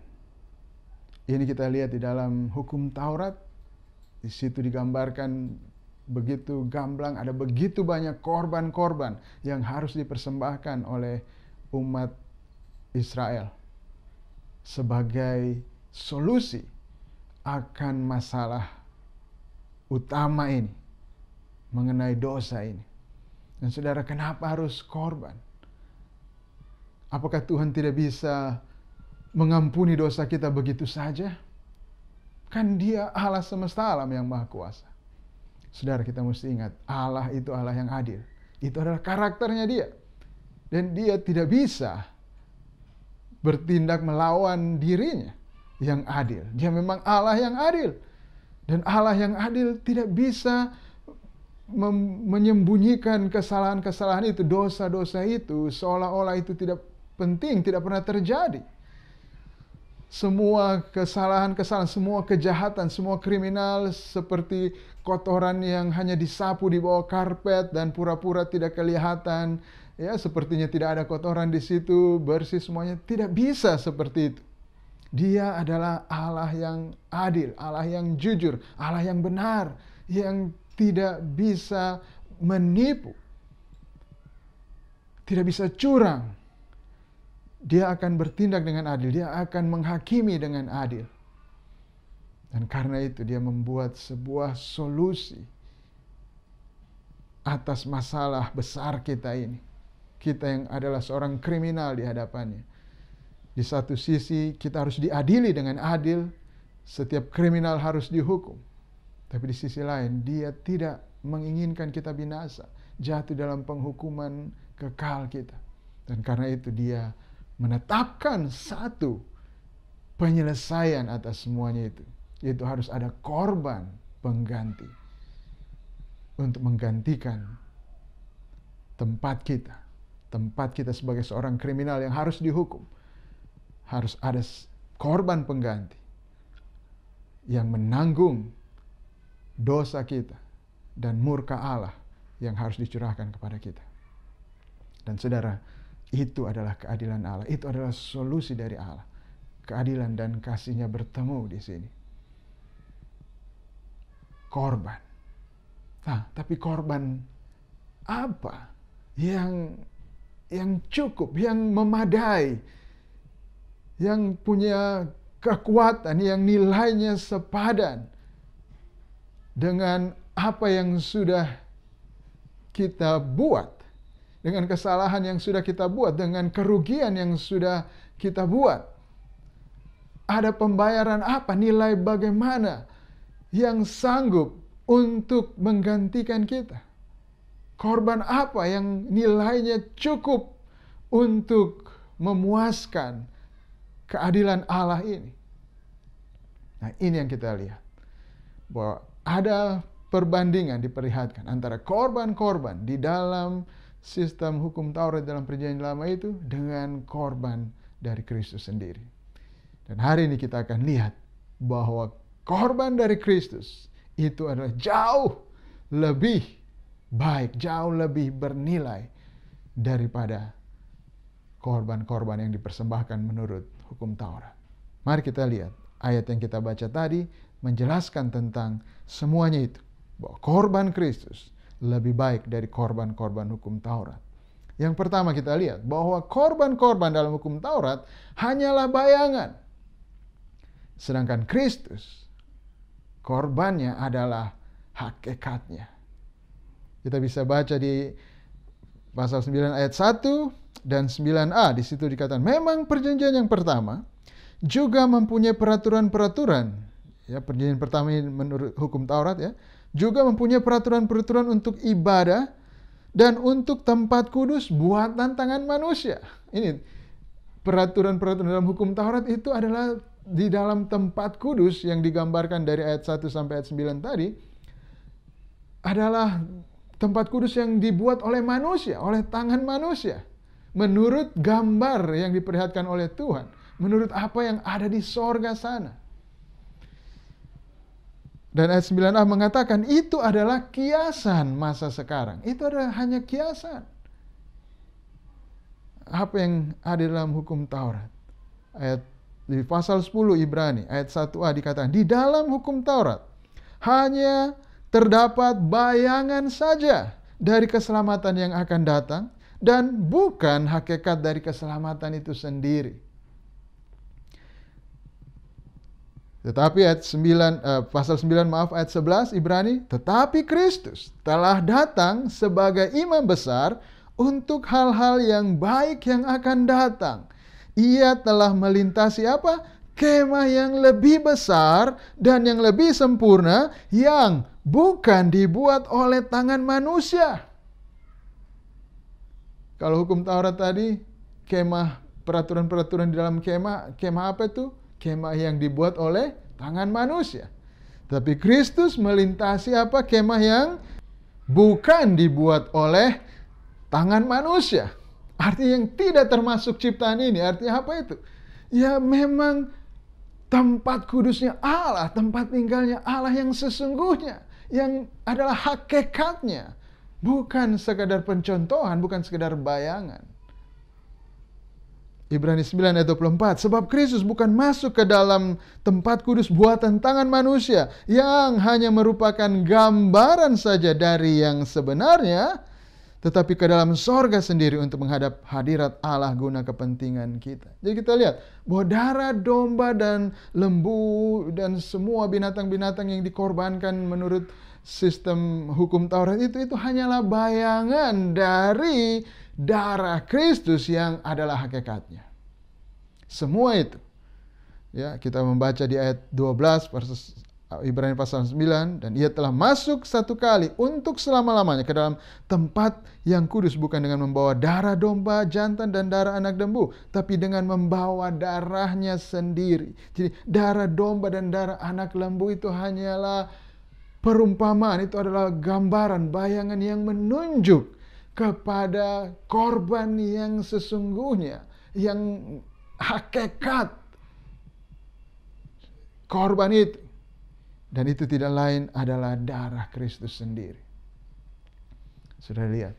Ini kita lihat di dalam hukum Taurat, di situ digambarkan begitu gamblang, ada begitu banyak korban-korban yang harus dipersembahkan oleh umat Israel sebagai solusi akan masalah utama ini, mengenai dosa ini. Dan saudara, kenapa harus korban? Apakah Tuhan tidak bisa mengampuni dosa kita begitu saja? Kan dia Allah semesta alam yang maha kuasa. Saudara, kita mesti ingat, Allah itu Allah yang adil. Itu adalah karakternya dia. Dan dia tidak bisa bertindak melawan dirinya yang adil. Dia memang Allah yang adil. Dan Allah yang adil tidak bisa menyembunyikan kesalahan-kesalahan itu, dosa-dosa itu, seolah-olah itu tidak penting, tidak pernah terjadi. semua kesalahan-kesalahan, semua kejahatan, semua kriminal seperti kotoran yang hanya disapu di bawah karpet dan pura-pura tidak kelihatan. Ya, sepertinya tidak ada kotoran di situ, bersih semuanya. Tidak bisa seperti itu. Dia adalah Allah yang adil, Allah yang jujur, Allah yang benar, yang tidak bisa menipu, tidak bisa curang. Dia akan bertindak dengan adil, dia akan menghakimi dengan adil. Dan karena itu dia membuat sebuah solusi atas masalah besar kita ini. Kita yang adalah seorang kriminal di hadapannya. Di satu sisi kita harus diadili dengan adil, setiap kriminal harus dihukum. Tapi di sisi lain dia tidak menginginkan kita binasa, jatuh dalam penghukuman kekal kita. Dan karena itu dia menetapkan satu penyelesaian atas semuanya itu. Yaitu harus ada korban pengganti. Untuk menggantikan tempat kita. Tempat kita sebagai seorang kriminal yang harus dihukum. Harus ada korban pengganti. Yang menanggung dosa kita. Dan murka Allah yang harus dicurahkan kepada kita. Dan saudara, itu adalah keadilan Allah. Itu adalah solusi dari Allah. Keadilan dan kasih-Nya bertemu di sini. Korban. Nah, tapi korban apa yang cukup, yang memadai, yang punya kekuatan, yang nilainya sepadan dengan apa yang sudah kita buat, dengan kesalahan yang sudah kita buat, dengan kerugian yang sudah kita buat. Ada pembayaran apa, nilai bagaimana yang sanggup untuk menggantikan kita? Korban apa yang nilainya cukup untuk memuaskan keadilan Allah ini? Nah, ini yang kita lihat. Bahwa ada perbandingan diperlihatkan antara korban-korban di dalam sistem hukum Taurat dalam Perjanjian Lama itu dengan korban dari Kristus sendiri. Dan hari ini kita akan lihat bahwa korban dari Kristus itu adalah jauh lebih baik, jauh lebih bernilai daripada korban-korban yang dipersembahkan menurut hukum Taurat. Mari kita lihat ayat yang kita baca tadi menjelaskan tentang semuanya itu. Bahwa korban Kristus lebih baik dari korban-korban hukum Taurat. Yang pertama kita lihat bahwa korban-korban dalam hukum Taurat hanyalah bayangan. Sedangkan Kristus, korbannya adalah hakikatnya. Kita bisa baca di pasal 9 ayat 1 dan 9a. Di situ dikatakan, memang perjanjian yang pertama juga mempunyai peraturan-peraturan. Ya, perjanjian pertama ini menurut hukum Taurat ya. Juga mempunyai peraturan-peraturan untuk ibadah dan untuk tempat kudus buatan tangan manusia. Ini peraturan-peraturan dalam hukum Taurat itu adalah di dalam tempat kudus yang digambarkan dari ayat 1 sampai ayat 9 tadi adalah tempat kudus yang dibuat oleh manusia, oleh tangan manusia. Menurut gambar yang diperlihatkan oleh Tuhan. Menurut apa yang ada di sorga sana. Dan ayat 9a mengatakan itu adalah kiasan masa sekarang. Itu adalah hanya kiasan. Apa yang ada dalam hukum Taurat. Ayat di pasal 10 Ibrani ayat 1a dikatakan di dalam hukum Taurat hanya terdapat bayangan saja dari keselamatan yang akan datang dan bukan hakikat dari keselamatan itu sendiri. Tetapi ayat 9 pasal 9 ayat 11 Ibrani, tetapi Kristus telah datang sebagai imam besar untuk hal-hal yang baik yang akan datang. Ia telah melintasi apa? Kemah yang lebih besar dan yang lebih sempurna yang bukan dibuat oleh tangan manusia. Kalau hukum Taurat tadi, kemah, peraturan-peraturan di dalam kemah apa itu? Kemah yang dibuat oleh tangan manusia. Tapi Kristus melintasi apa? Kemah yang bukan dibuat oleh tangan manusia. Artinya yang tidak termasuk ciptaan ini. Artinya apa itu? Ya memang tempat kudusnya Allah, tempat tinggalnya Allah yang sesungguhnya, yang adalah hakikatnya, bukan sekadar pencontohan, bukan sekadar bayangan. Ibrani 9 ayat 24, sebab Kristus bukan masuk ke dalam tempat kudus buatan tangan manusia yang hanya merupakan gambaran saja dari yang sebenarnya, tetapi ke dalam sorga sendiri untuk menghadap hadirat Allah guna kepentingan kita. Jadi kita lihat bahwa darah domba dan lembu dan semua binatang-binatang yang dikorbankan menurut sistem hukum Taurat itu hanyalah bayangan dari darah Kristus yang adalah hakikatnya. Semua itu. Ya, kita membaca di ayat 12 versus Ibrani pasal 9, dan ia telah masuk satu kali untuk selama-lamanya ke dalam tempat yang kudus, bukan dengan membawa darah domba jantan dan darah anak lembu, tapi dengan membawa darahnya sendiri. Jadi darah domba dan darah anak lembu itu hanyalah perumpamaan, itu adalah gambaran, bayangan yang menunjuk kepada korban yang sesungguhnya, yang hakikat korban itu. Dan itu tidak lain adalah darah Kristus sendiri. Sudah lihat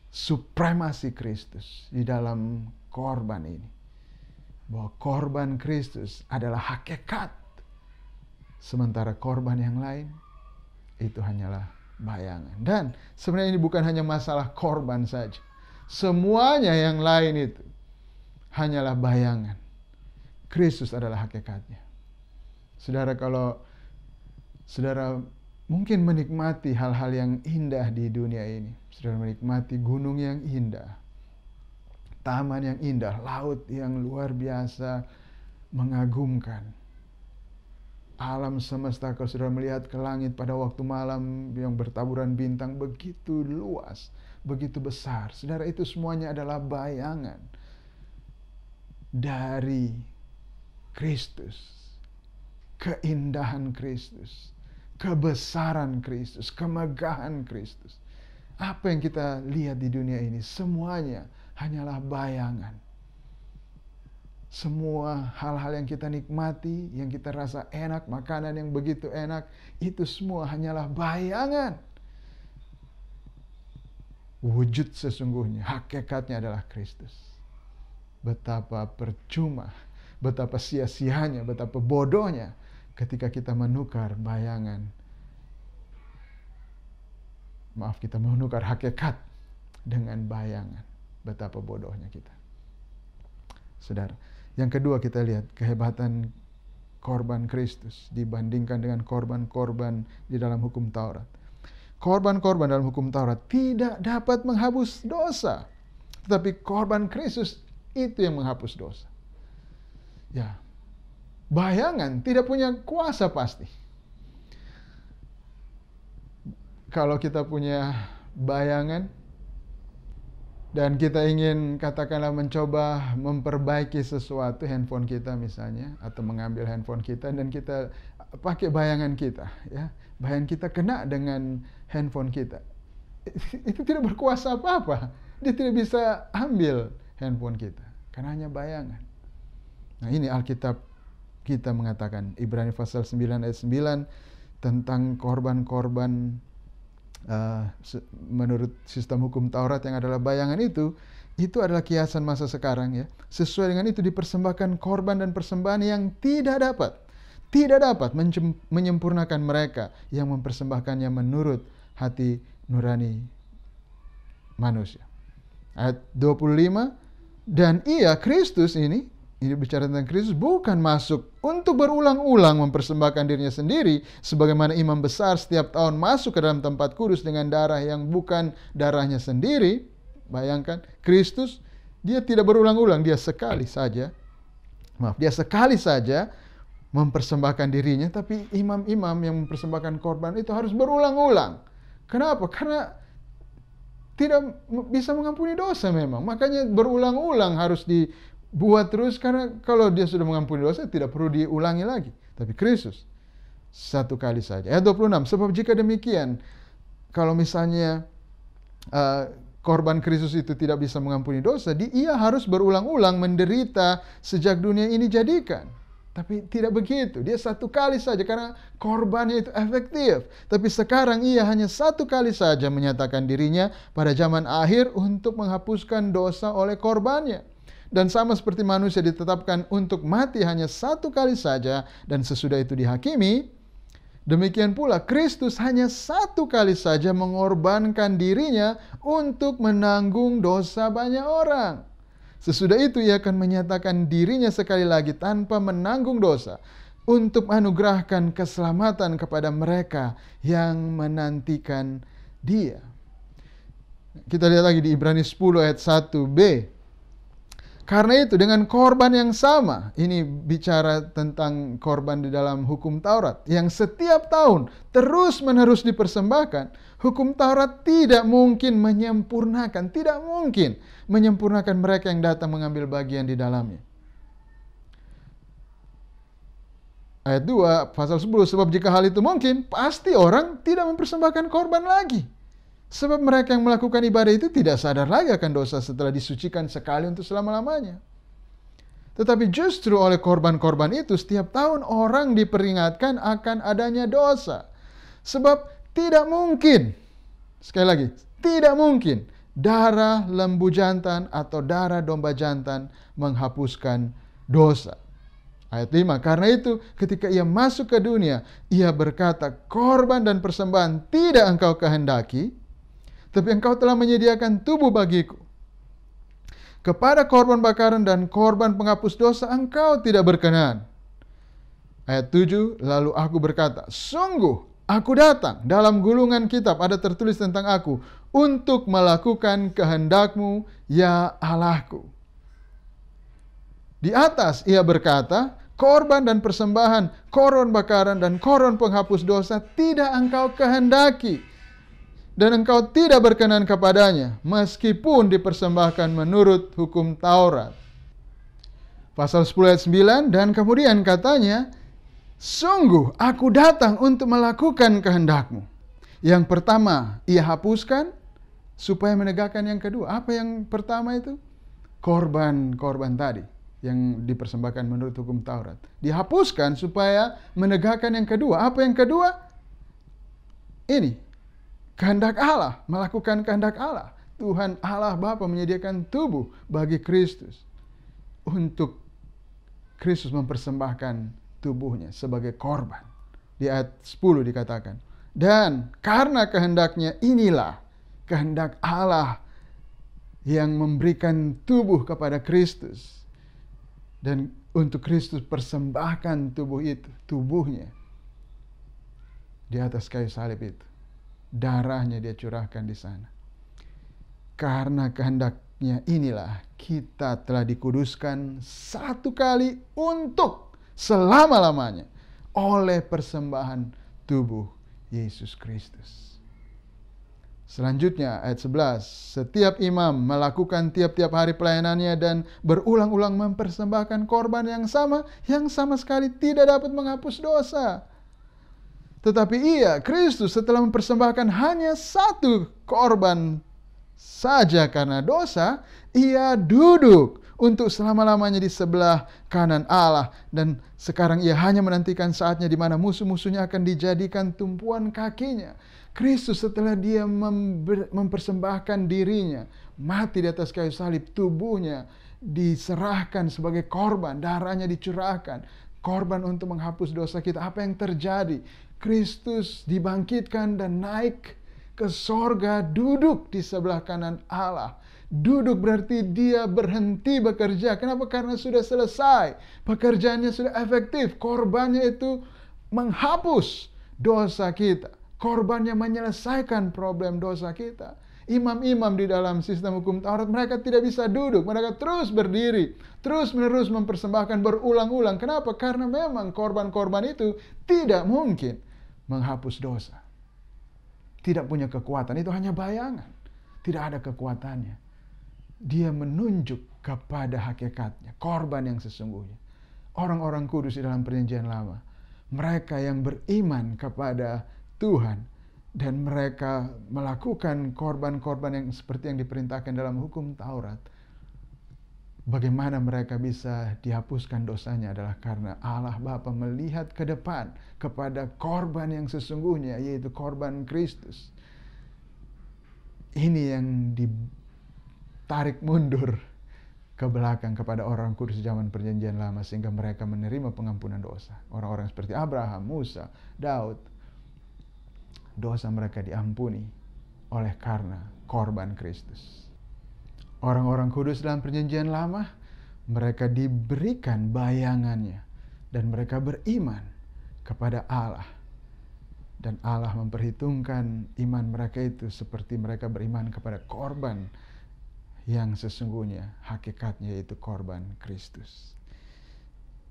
supremasi Kristus di dalam korban ini. Bahwa korban Kristus adalah hakikat. Sementara korban yang lain itu hanyalah bayangan. Dan sebenarnya ini bukan hanya masalah korban saja. Semuanya yang lain itu hanyalah bayangan. Kristus adalah hakikatnya. Saudara, kalau saudara mungkin menikmati hal-hal yang indah di dunia ini, saudara menikmati gunung yang indah, taman yang indah, laut yang luar biasa mengagumkan, alam semesta, kalau saudara melihat ke langit pada waktu malam yang bertaburan bintang begitu luas, begitu besar, saudara, itu semuanya adalah bayangan dari Kristus, keindahan Kristus, kebesaran Kristus, kemegahan Kristus. Apa yang kita lihat di dunia ini semuanya hanyalah bayangan. Semua hal-hal yang kita nikmati, yang kita rasa enak, makanan yang begitu enak, itu semua hanyalah bayangan. Wujud sesungguhnya, hakikatnya adalah Kristus. Betapa percuma, betapa sia-sianya, betapa bodohnya ketika kita menukar bayangan. Maaf, kita menukar hakikat dengan bayangan. Betapa bodohnya kita. Saudara, yang kedua kita lihat kehebatan korban Kristus dibandingkan dengan korban-korban di dalam hukum Taurat. Korban-korban dalam hukum Taurat tidak dapat menghapus dosa. Tetapi korban Kristus itu yang menghapus dosa. Ya, bayangan tidak punya kuasa pasti. Kalau kita punya bayangan dan kita ingin katakanlah mencoba memperbaiki sesuatu, handphone kita misalnya, atau mengambil handphone kita dan kita pakai bayangan kita, ya, bayangan kita kena dengan handphone kita, itu tidak berkuasa apa-apa. Dia tidak bisa ambil handphone kita karena hanya bayangan. Nah, ini Alkitab kita mengatakan, Ibrani pasal 9 ayat 9, tentang korban-korban menurut sistem hukum Taurat yang adalah bayangan itu adalah kiasan masa sekarang, ya. Sesuai dengan itu dipersembahkan korban dan persembahan yang tidak dapat menyempurnakan mereka yang mempersembahkannya menurut hati nurani manusia. Ayat 25, dan ia, Kristus ini bicara tentang Kristus, bukan masuk untuk berulang-ulang mempersembahkan dirinya sendiri sebagaimana imam besar setiap tahun masuk ke dalam tempat kudus dengan darah yang bukan darahnya sendiri. Bayangkan, Kristus dia tidak berulang-ulang, dia sekali saja mempersembahkan dirinya, tapi imam-imam yang mempersembahkan korban itu harus berulang-ulang. Kenapa? Karena tidak bisa mengampuni dosa memang. Makanya berulang-ulang harus dibuat terus, karena kalau dia sudah mengampuni dosa tidak perlu diulangi lagi. Tapi Kristus satu kali saja. Ayat 26, sebab jika demikian, kalau misalnya korban Kristus itu tidak bisa mengampuni dosa, ia harus berulang-ulang menderita sejak dunia ini jadikan. Tapi tidak begitu, dia satu kali saja karena korbannya itu efektif. Tapi sekarang ia hanya satu kali saja menyatakan dirinya pada zaman akhir untuk menghapuskan dosa oleh korbannya. Dan sama seperti manusia ditetapkan untuk mati hanya satu kali saja dan sesudah itu dihakimi, demikian pula Kristus hanya satu kali saja mengorbankan dirinya untuk menanggung dosa banyak orang. Sesudah itu ia akan menyatakan dirinya sekali lagi tanpa menanggung dosa untuk menganugerahkan keselamatan kepada mereka yang menantikan dia. Kita lihat lagi di Ibrani 10 ayat 1b. Karena itu dengan korban yang sama, ini bicara tentang korban di dalam hukum Taurat, yang setiap tahun terus-menerus dipersembahkan, hukum Taurat tidak mungkin menyempurnakan mereka yang datang mengambil bagian di dalamnya. Ayat 2, pasal 10, sebab jika hal itu mungkin, pasti orang tidak mempersembahkan korban lagi. Sebab mereka yang melakukan ibadah itu tidak sadar lagi akan dosa setelah disucikan sekali untuk selama-lamanya. Tetapi justru oleh korban-korban itu setiap tahun orang diperingatkan akan adanya dosa. Sebab tidak mungkin, sekali lagi, tidak mungkin darah lembu jantan atau darah domba jantan menghapuskan dosa. Ayat 5, karena itu ketika ia masuk ke dunia, ia berkata, korban dan persembahan tidak engkau kehendaki, tapi engkau telah menyediakan tubuh bagiku. Kepada korban bakaran dan korban penghapus dosa engkau tidak berkenan. Ayat 7, lalu aku berkata, sungguh aku datang, dalam gulungan kitab ada tertulis tentang aku, untuk melakukan kehendakmu, ya Allahku. Di atas ia berkata, korban dan persembahan, korban bakaran dan korban penghapus dosa tidak engkau kehendaki. Dan engkau tidak berkenan kepadanya, meskipun dipersembahkan menurut hukum Taurat. Pasal 10 ayat 9, dan kemudian katanya, sungguh aku datang untuk melakukan kehendakmu. Yang pertama, ia hapuskan, supaya menegakkan yang kedua. Apa yang pertama itu? Korban tadi, yang dipersembahkan menurut hukum Taurat. Dihapuskan supaya menegakkan yang kedua. Apa yang kedua? Ini. Kehendak Allah, melakukan kehendak Allah. Tuhan Allah Bapa menyediakan tubuh bagi Kristus. Untuk Kristus mempersembahkan tubuhnya sebagai korban. Di ayat 10 dikatakan. Dan karena kehendaknya inilah kehendak Allah yang memberikan tubuh kepada Kristus. Dan untuk Kristus persembahkan tubuh itu, tubuhnya. Di atas kayu salib itu. Darahnya dia curahkan di sana. Karena kehendaknya inilah kita telah dikuduskan satu kali untuk selama-lamanya oleh persembahan tubuh Yesus Kristus. Selanjutnya ayat 11. Setiap imam melakukan tiap-tiap hari pelayanannya dan berulang-ulang mempersembahkan korban yang sama sekali tidak dapat menghapus dosa. Tetapi ia, Kristus, setelah mempersembahkan hanya satu korban saja karena dosa, ia duduk untuk selama-lamanya di sebelah kanan Allah. Dan sekarang ia hanya menantikan saatnya di mana musuh-musuhnya akan dijadikan tumpuan kakinya. Kristus setelah dia mempersembahkan dirinya, mati di atas kayu salib, tubuhnya diserahkan sebagai korban, darahnya dicurahkan, korban untuk menghapus dosa kita. Apa yang terjadi? Kristus dibangkitkan dan naik ke sorga, duduk di sebelah kanan Allah. Duduk berarti dia berhenti bekerja. Kenapa? Karena sudah selesai. Pekerjaannya sudah efektif. Korbannya itu menghapus dosa kita. Korbannya menyelesaikan problem dosa kita. Imam-imam di dalam sistem hukum Taurat, mereka tidak bisa duduk. Mereka terus berdiri. Terus-menerus mempersembahkan berulang-ulang. Kenapa? Karena memang korban-korban itu tidak mungkin menghapus dosa. Tidak punya kekuatan. Itu hanya bayangan. Tidak ada kekuatannya. Dia menunjuk kepada hakikatnya. Korban yang sesungguhnya. Orang-orang kudus di dalam perjanjian lama. Mereka yang beriman kepada Tuhan. Dan mereka melakukan korban-korban yang seperti yang diperintahkan dalam hukum Taurat. bagaimana mereka bisa dihapuskan dosanya adalah karena Allah Bapa melihat ke depan kepada korban yang sesungguhnya, yaitu korban Kristus. Ini yang ditarik mundur ke belakang kepada orang kudus zaman perjanjian lama, sehingga mereka menerima pengampunan dosa. Orang-orang seperti Abraham, Musa, Daud, dosa mereka diampuni oleh karena korban Kristus. Orang-orang kudus dalam perjanjian lama, mereka diberikan bayangannya dan mereka beriman kepada Allah. Dan Allah memperhitungkan iman mereka itu seperti mereka beriman kepada korban yang sesungguhnya, hakikatnya yaitu korban Kristus.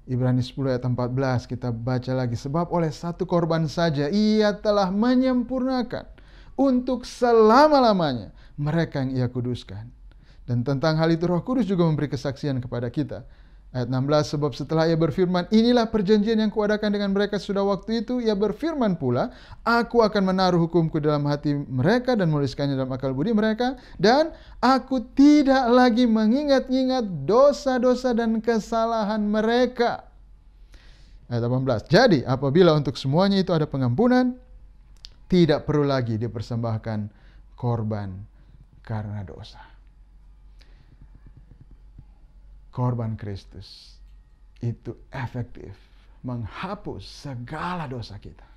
Ibrani 10 ayat 14 kita baca lagi. Sebab oleh satu korban saja ia telah menyempurnakan untuk selama-lamanya mereka yang ia kuduskan. Dan tentang hal itu Roh Kudus juga memberi kesaksian kepada kita. Ayat 16, sebab setelah ia berfirman, inilah perjanjian yang kuadakan dengan mereka sudah waktu itu, ia berfirman pula, aku akan menaruh hukumku dalam hati mereka dan menuliskannya dalam akal budi mereka, dan aku tidak lagi mengingat-ingat dosa-dosa dan kesalahan mereka. Ayat 18, jadi apabila untuk semuanya itu ada pengampunan, tidak perlu lagi dipersembahkan korban karena dosa. Korban Kristus itu efektif menghapus segala dosa kita.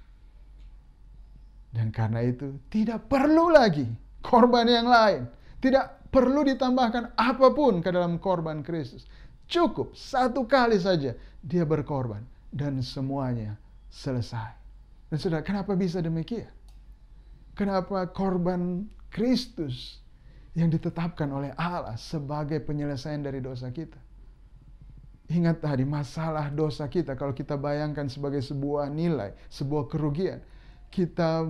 Dan karena itu tidak perlu lagi korban yang lain. Tidak perlu ditambahkan apapun ke dalam korban Kristus. Cukup satu kali saja dia berkorban dan semuanya selesai. Dan saudara, kenapa bisa demikian? Kenapa korban Kristus yang ditetapkan oleh Allah sebagai penyelesaian dari dosa kita? Ingat tadi masalah dosa kita, kalau kita bayangkan sebagai sebuah nilai, sebuah kerugian. Kita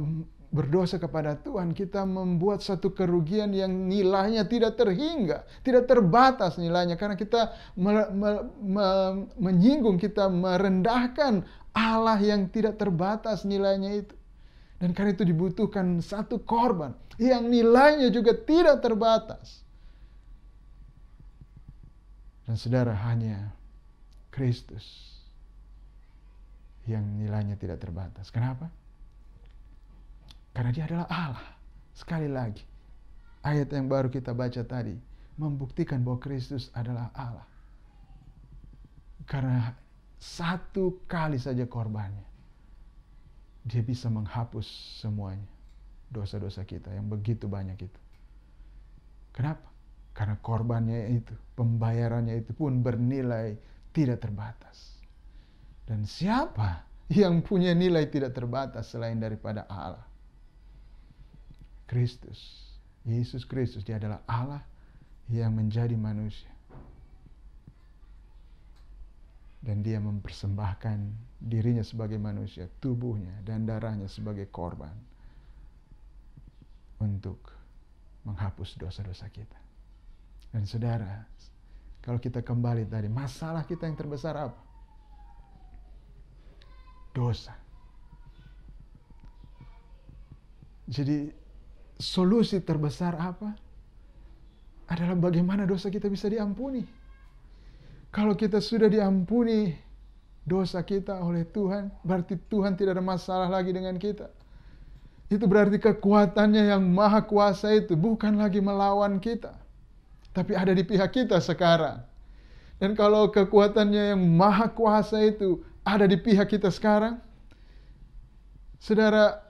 berdosa kepada Tuhan, kita membuat satu kerugian yang nilainya tidak terhingga, tidak terbatas nilainya. Karena kita menyinggung, kita merendahkan Allah yang tidak terbatas nilainya itu. Dan karena itu dibutuhkan satu korban yang nilainya juga tidak terbatas. Dan saudara, hanya Kristus yang nilainya tidak terbatas. Kenapa? Karena dia adalah Allah. Sekali lagi, ayat yang baru kita baca tadi membuktikan bahwa Kristus adalah Allah. Karena satu kali saja korbannya, dia bisa menghapus semuanya, dosa-dosa kita yang begitu banyak itu. Kenapa? Karena korbannya itu, pembayarannya itu pun bernilai tidak terbatas. Dan siapa yang punya nilai tidak terbatas selain daripada Allah? Kristus. Yesus Kristus, dia adalah Allah yang menjadi manusia. Dan dia mempersembahkan dirinya sebagai manusia, tubuhnya dan darahnya sebagai korban untuk menghapus dosa-dosa kita. Dan saudara, kalau kita kembali tadi, masalah kita yang terbesar apa? Dosa. Jadi solusi terbesar apa? Adalah bagaimana dosa kita bisa diampuni. Kalau kita sudah diampuni dosa kita oleh Tuhan, berarti Tuhan tidak ada masalah lagi dengan kita. Itu berarti kekuatannya yang maha kuasa itu bukan lagi melawan kita, tapi ada di pihak kita sekarang. Dan kalau kekuatannya yang maha kuasa itu ada di pihak kita sekarang, saudara,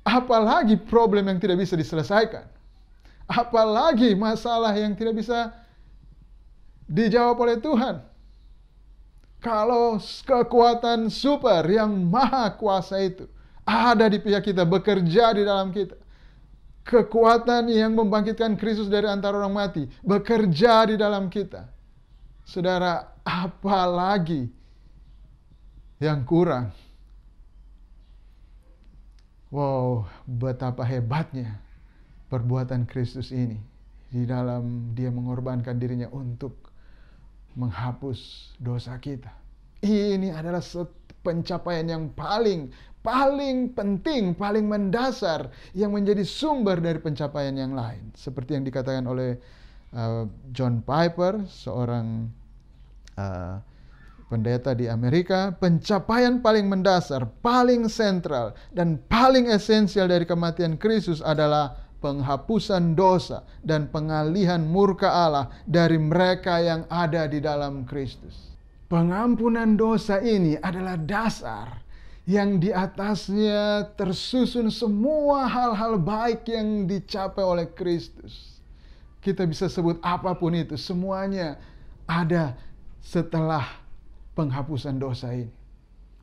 apalagi problem yang tidak bisa diselesaikan? Apalagi masalah yang tidak bisa dijawab oleh Tuhan? Kalau kekuatan super yang maha kuasa itu ada di pihak kita, bekerja di dalam kita. Kekuatan yang membangkitkan Kristus dari antara orang mati bekerja di dalam kita. Saudara, apalagi yang kurang? Wow, betapa hebatnya perbuatan Kristus ini di dalam dia mengorbankan dirinya untuk menghapus dosa kita. Ini adalah pencapaian yang paling penting, paling mendasar, yang menjadi sumber dari pencapaian yang lain. Seperti yang dikatakan oleh John Piper, seorang pendeta di Amerika, pencapaian paling mendasar, paling sentral, dan paling esensial dari kematian Kristus adalah penghapusan dosa dan pengalihan murka Allah dari mereka yang ada di dalam Kristus. Pengampunan dosa ini adalah dasar yang di atasnya tersusun semua hal-hal baik yang dicapai oleh Kristus. Kita bisa sebut apapun itu, semuanya ada setelah penghapusan dosa ini.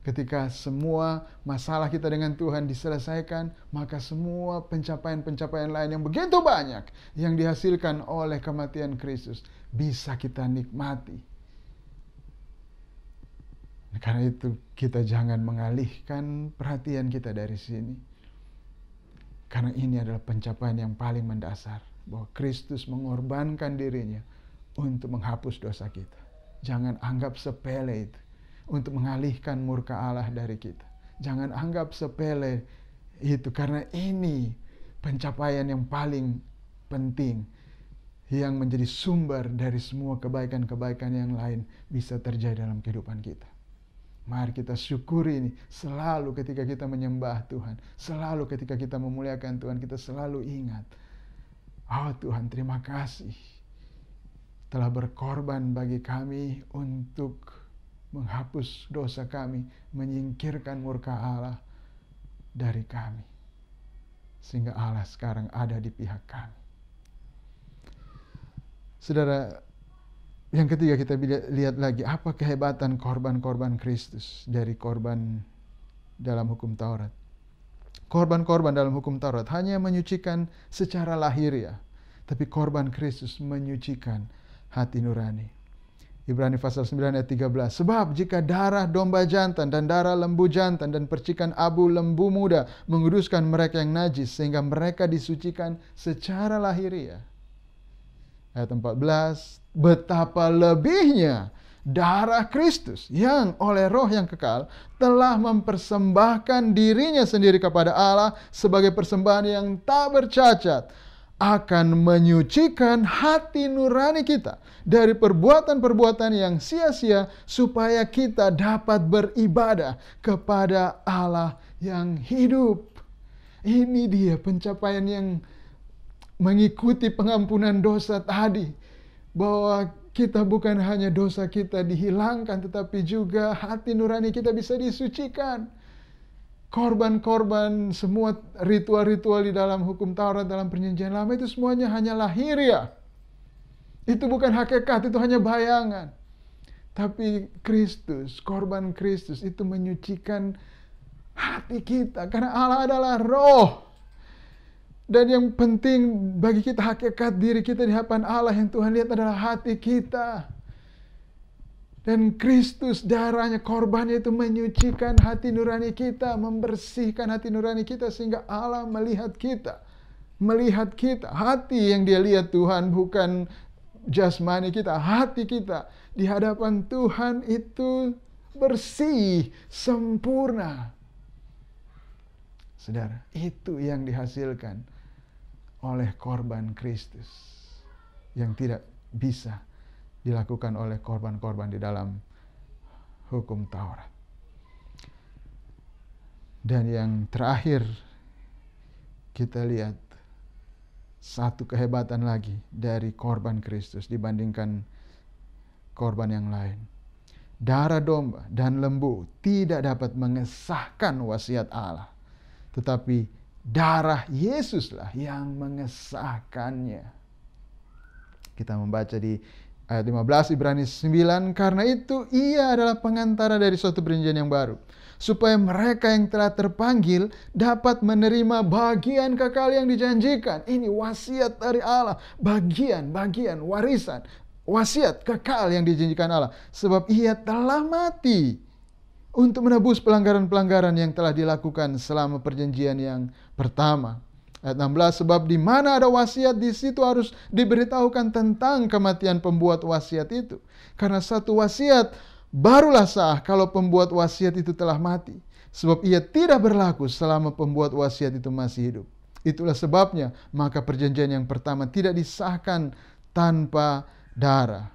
Ketika semua masalah kita dengan Tuhan diselesaikan, maka semua pencapaian-pencapaian lain yang begitu banyak yang dihasilkan oleh kematian Kristus bisa kita nikmati. Karena itu kita jangan mengalihkan perhatian kita dari sini. Karena ini adalah pencapaian yang paling mendasar, bahwa Kristus mengorbankan dirinya untuk menghapus dosa kita. Jangan anggap sepele itu untuk mengalihkan murka Allah dari kita. Jangan anggap sepele itu, karena ini pencapaian yang paling penting yang menjadi sumber dari semua kebaikan-kebaikan yang lain bisa terjadi dalam kehidupan kita. Mari kita syukuri ini selalu ketika kita menyembah Tuhan, selalu ketika kita memuliakan Tuhan, kita selalu ingat, oh Tuhan, terima kasih telah berkorban bagi kami untuk menghapus dosa kami, menyingkirkan murka Allah dari kami, sehingga Allah sekarang ada di pihak kami. Saudara, yang ketiga kita lihat lagi apa kehebatan korban-korban Kristus dari korban dalam hukum Taurat. Korban-korban dalam hukum Taurat hanya menyucikan secara lahiriah, tapi korban Kristus menyucikan hati nurani. Ibrani pasal 9 ayat 13. Sebab jika darah domba jantan dan darah lembu jantan dan percikan abu lembu muda menguduskan mereka yang najis sehingga mereka disucikan secara lahiriah. Ayat 14. Betapa lebihnya darah Kristus yang oleh Roh yang kekal telah mempersembahkan dirinya sendiri kepada Allah sebagai persembahan yang tak bercacat, akan menyucikan hati nurani kita dari perbuatan-perbuatan yang sia-sia supaya kita dapat beribadah kepada Allah yang hidup. Ini dia pencapaian yang mengikuti pengampunan dosa tadi, bahwa kita bukan hanya dosa kita dihilangkan, tetapi juga hati nurani kita bisa disucikan. Korban-korban, semua ritual-ritual di dalam hukum Taurat, dalam perjanjian lama itu semuanya hanya lahiriah. Itu bukan hakikat, itu hanya bayangan. Tapi Kristus, korban Kristus itu menyucikan hati kita. Karena Allah adalah roh. Dan yang penting bagi kita, hakikat diri kita di hadapan Allah yang Tuhan lihat adalah hati kita. Dan Kristus, darahnya, korbannya itu menyucikan hati nurani kita, membersihkan hati nurani kita sehingga Allah melihat kita. Melihat kita, hati yang dia lihat Tuhan bukan jasmani kita, hati kita di hadapan Tuhan itu bersih, sempurna. Saudara, itu yang dihasilkan oleh korban Kristus yang tidak bisa dilakukan oleh korban-korban di dalam hukum Taurat. Dan yang terakhir kita lihat satu kehebatan lagi dari korban Kristus dibandingkan korban yang lain. Darah domba dan lembu tidak dapat mengesahkan wasiat Allah, tetapi darah Yesuslah yang mengesahkannya. Kita membaca di ayat 15 Ibrani 9, karena itu ia adalah pengantara dari suatu perjanjian yang baru, supaya mereka yang telah terpanggil dapat menerima bagian kekal yang dijanjikan. Ini wasiat dari Allah, bagian warisan, wasiat kekal yang dijanjikan Allah. Sebab ia telah mati untuk menebus pelanggaran-pelanggaran yang telah dilakukan selama perjanjian yang pertama. Ayat 16, sebab di mana ada wasiat, di situ harus diberitahukan tentang kematian pembuat wasiat itu. Karena satu wasiat barulah sah kalau pembuat wasiat itu telah mati. Sebab ia tidak berlaku selama pembuat wasiat itu masih hidup. Itulah sebabnya maka perjanjian yang pertama tidak disahkan tanpa darah.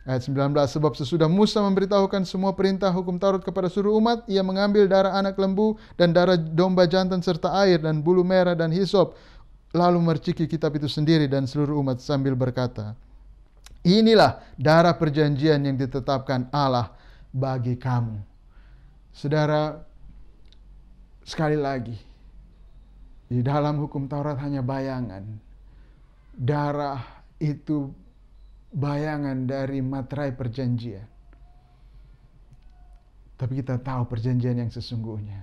Ayat 19, sebab sesudah Musa memberitahukan semua perintah hukum Taurat kepada seluruh umat, ia mengambil darah anak lembu dan darah domba jantan serta air dan bulu merah dan hisop, lalu merciki kitab itu sendiri dan seluruh umat sambil berkata, inilah darah perjanjian yang ditetapkan Allah bagi kamu. Saudara, sekali lagi, di dalam hukum Taurat hanya bayangan. Darah itu bayangan dari materai perjanjian. Tapi kita tahu perjanjian yang sesungguhnya.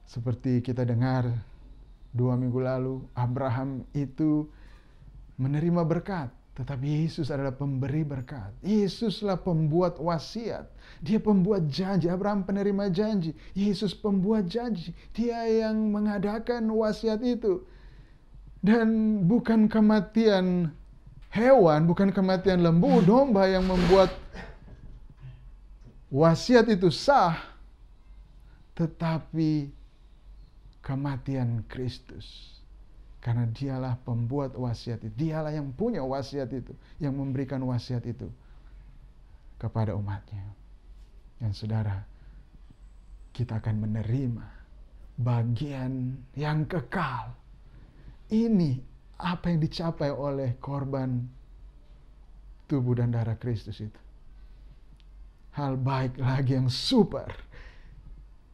Seperti kita dengar 2 minggu lalu, Abraham itu menerima berkat. Tetapi Yesus adalah pemberi berkat. Yesuslah pembuat wasiat. Dia pembuat janji. Abraham penerima janji. Yesus pembuat janji. Dia yang mengadakan wasiat itu. Dan bukan kematian hewan, bukan kematian lembu, domba yang membuat wasiat itu sah, tetapi kematian Kristus. Karena dialah pembuat wasiat itu, dialah yang punya wasiat itu, yang memberikan wasiat itu kepada umatnya. Dan saudara, kita akan menerima bagian yang kekal. Ini apa yang dicapai oleh korban tubuh dan darah Kristus itu. Hal baik lagi yang super.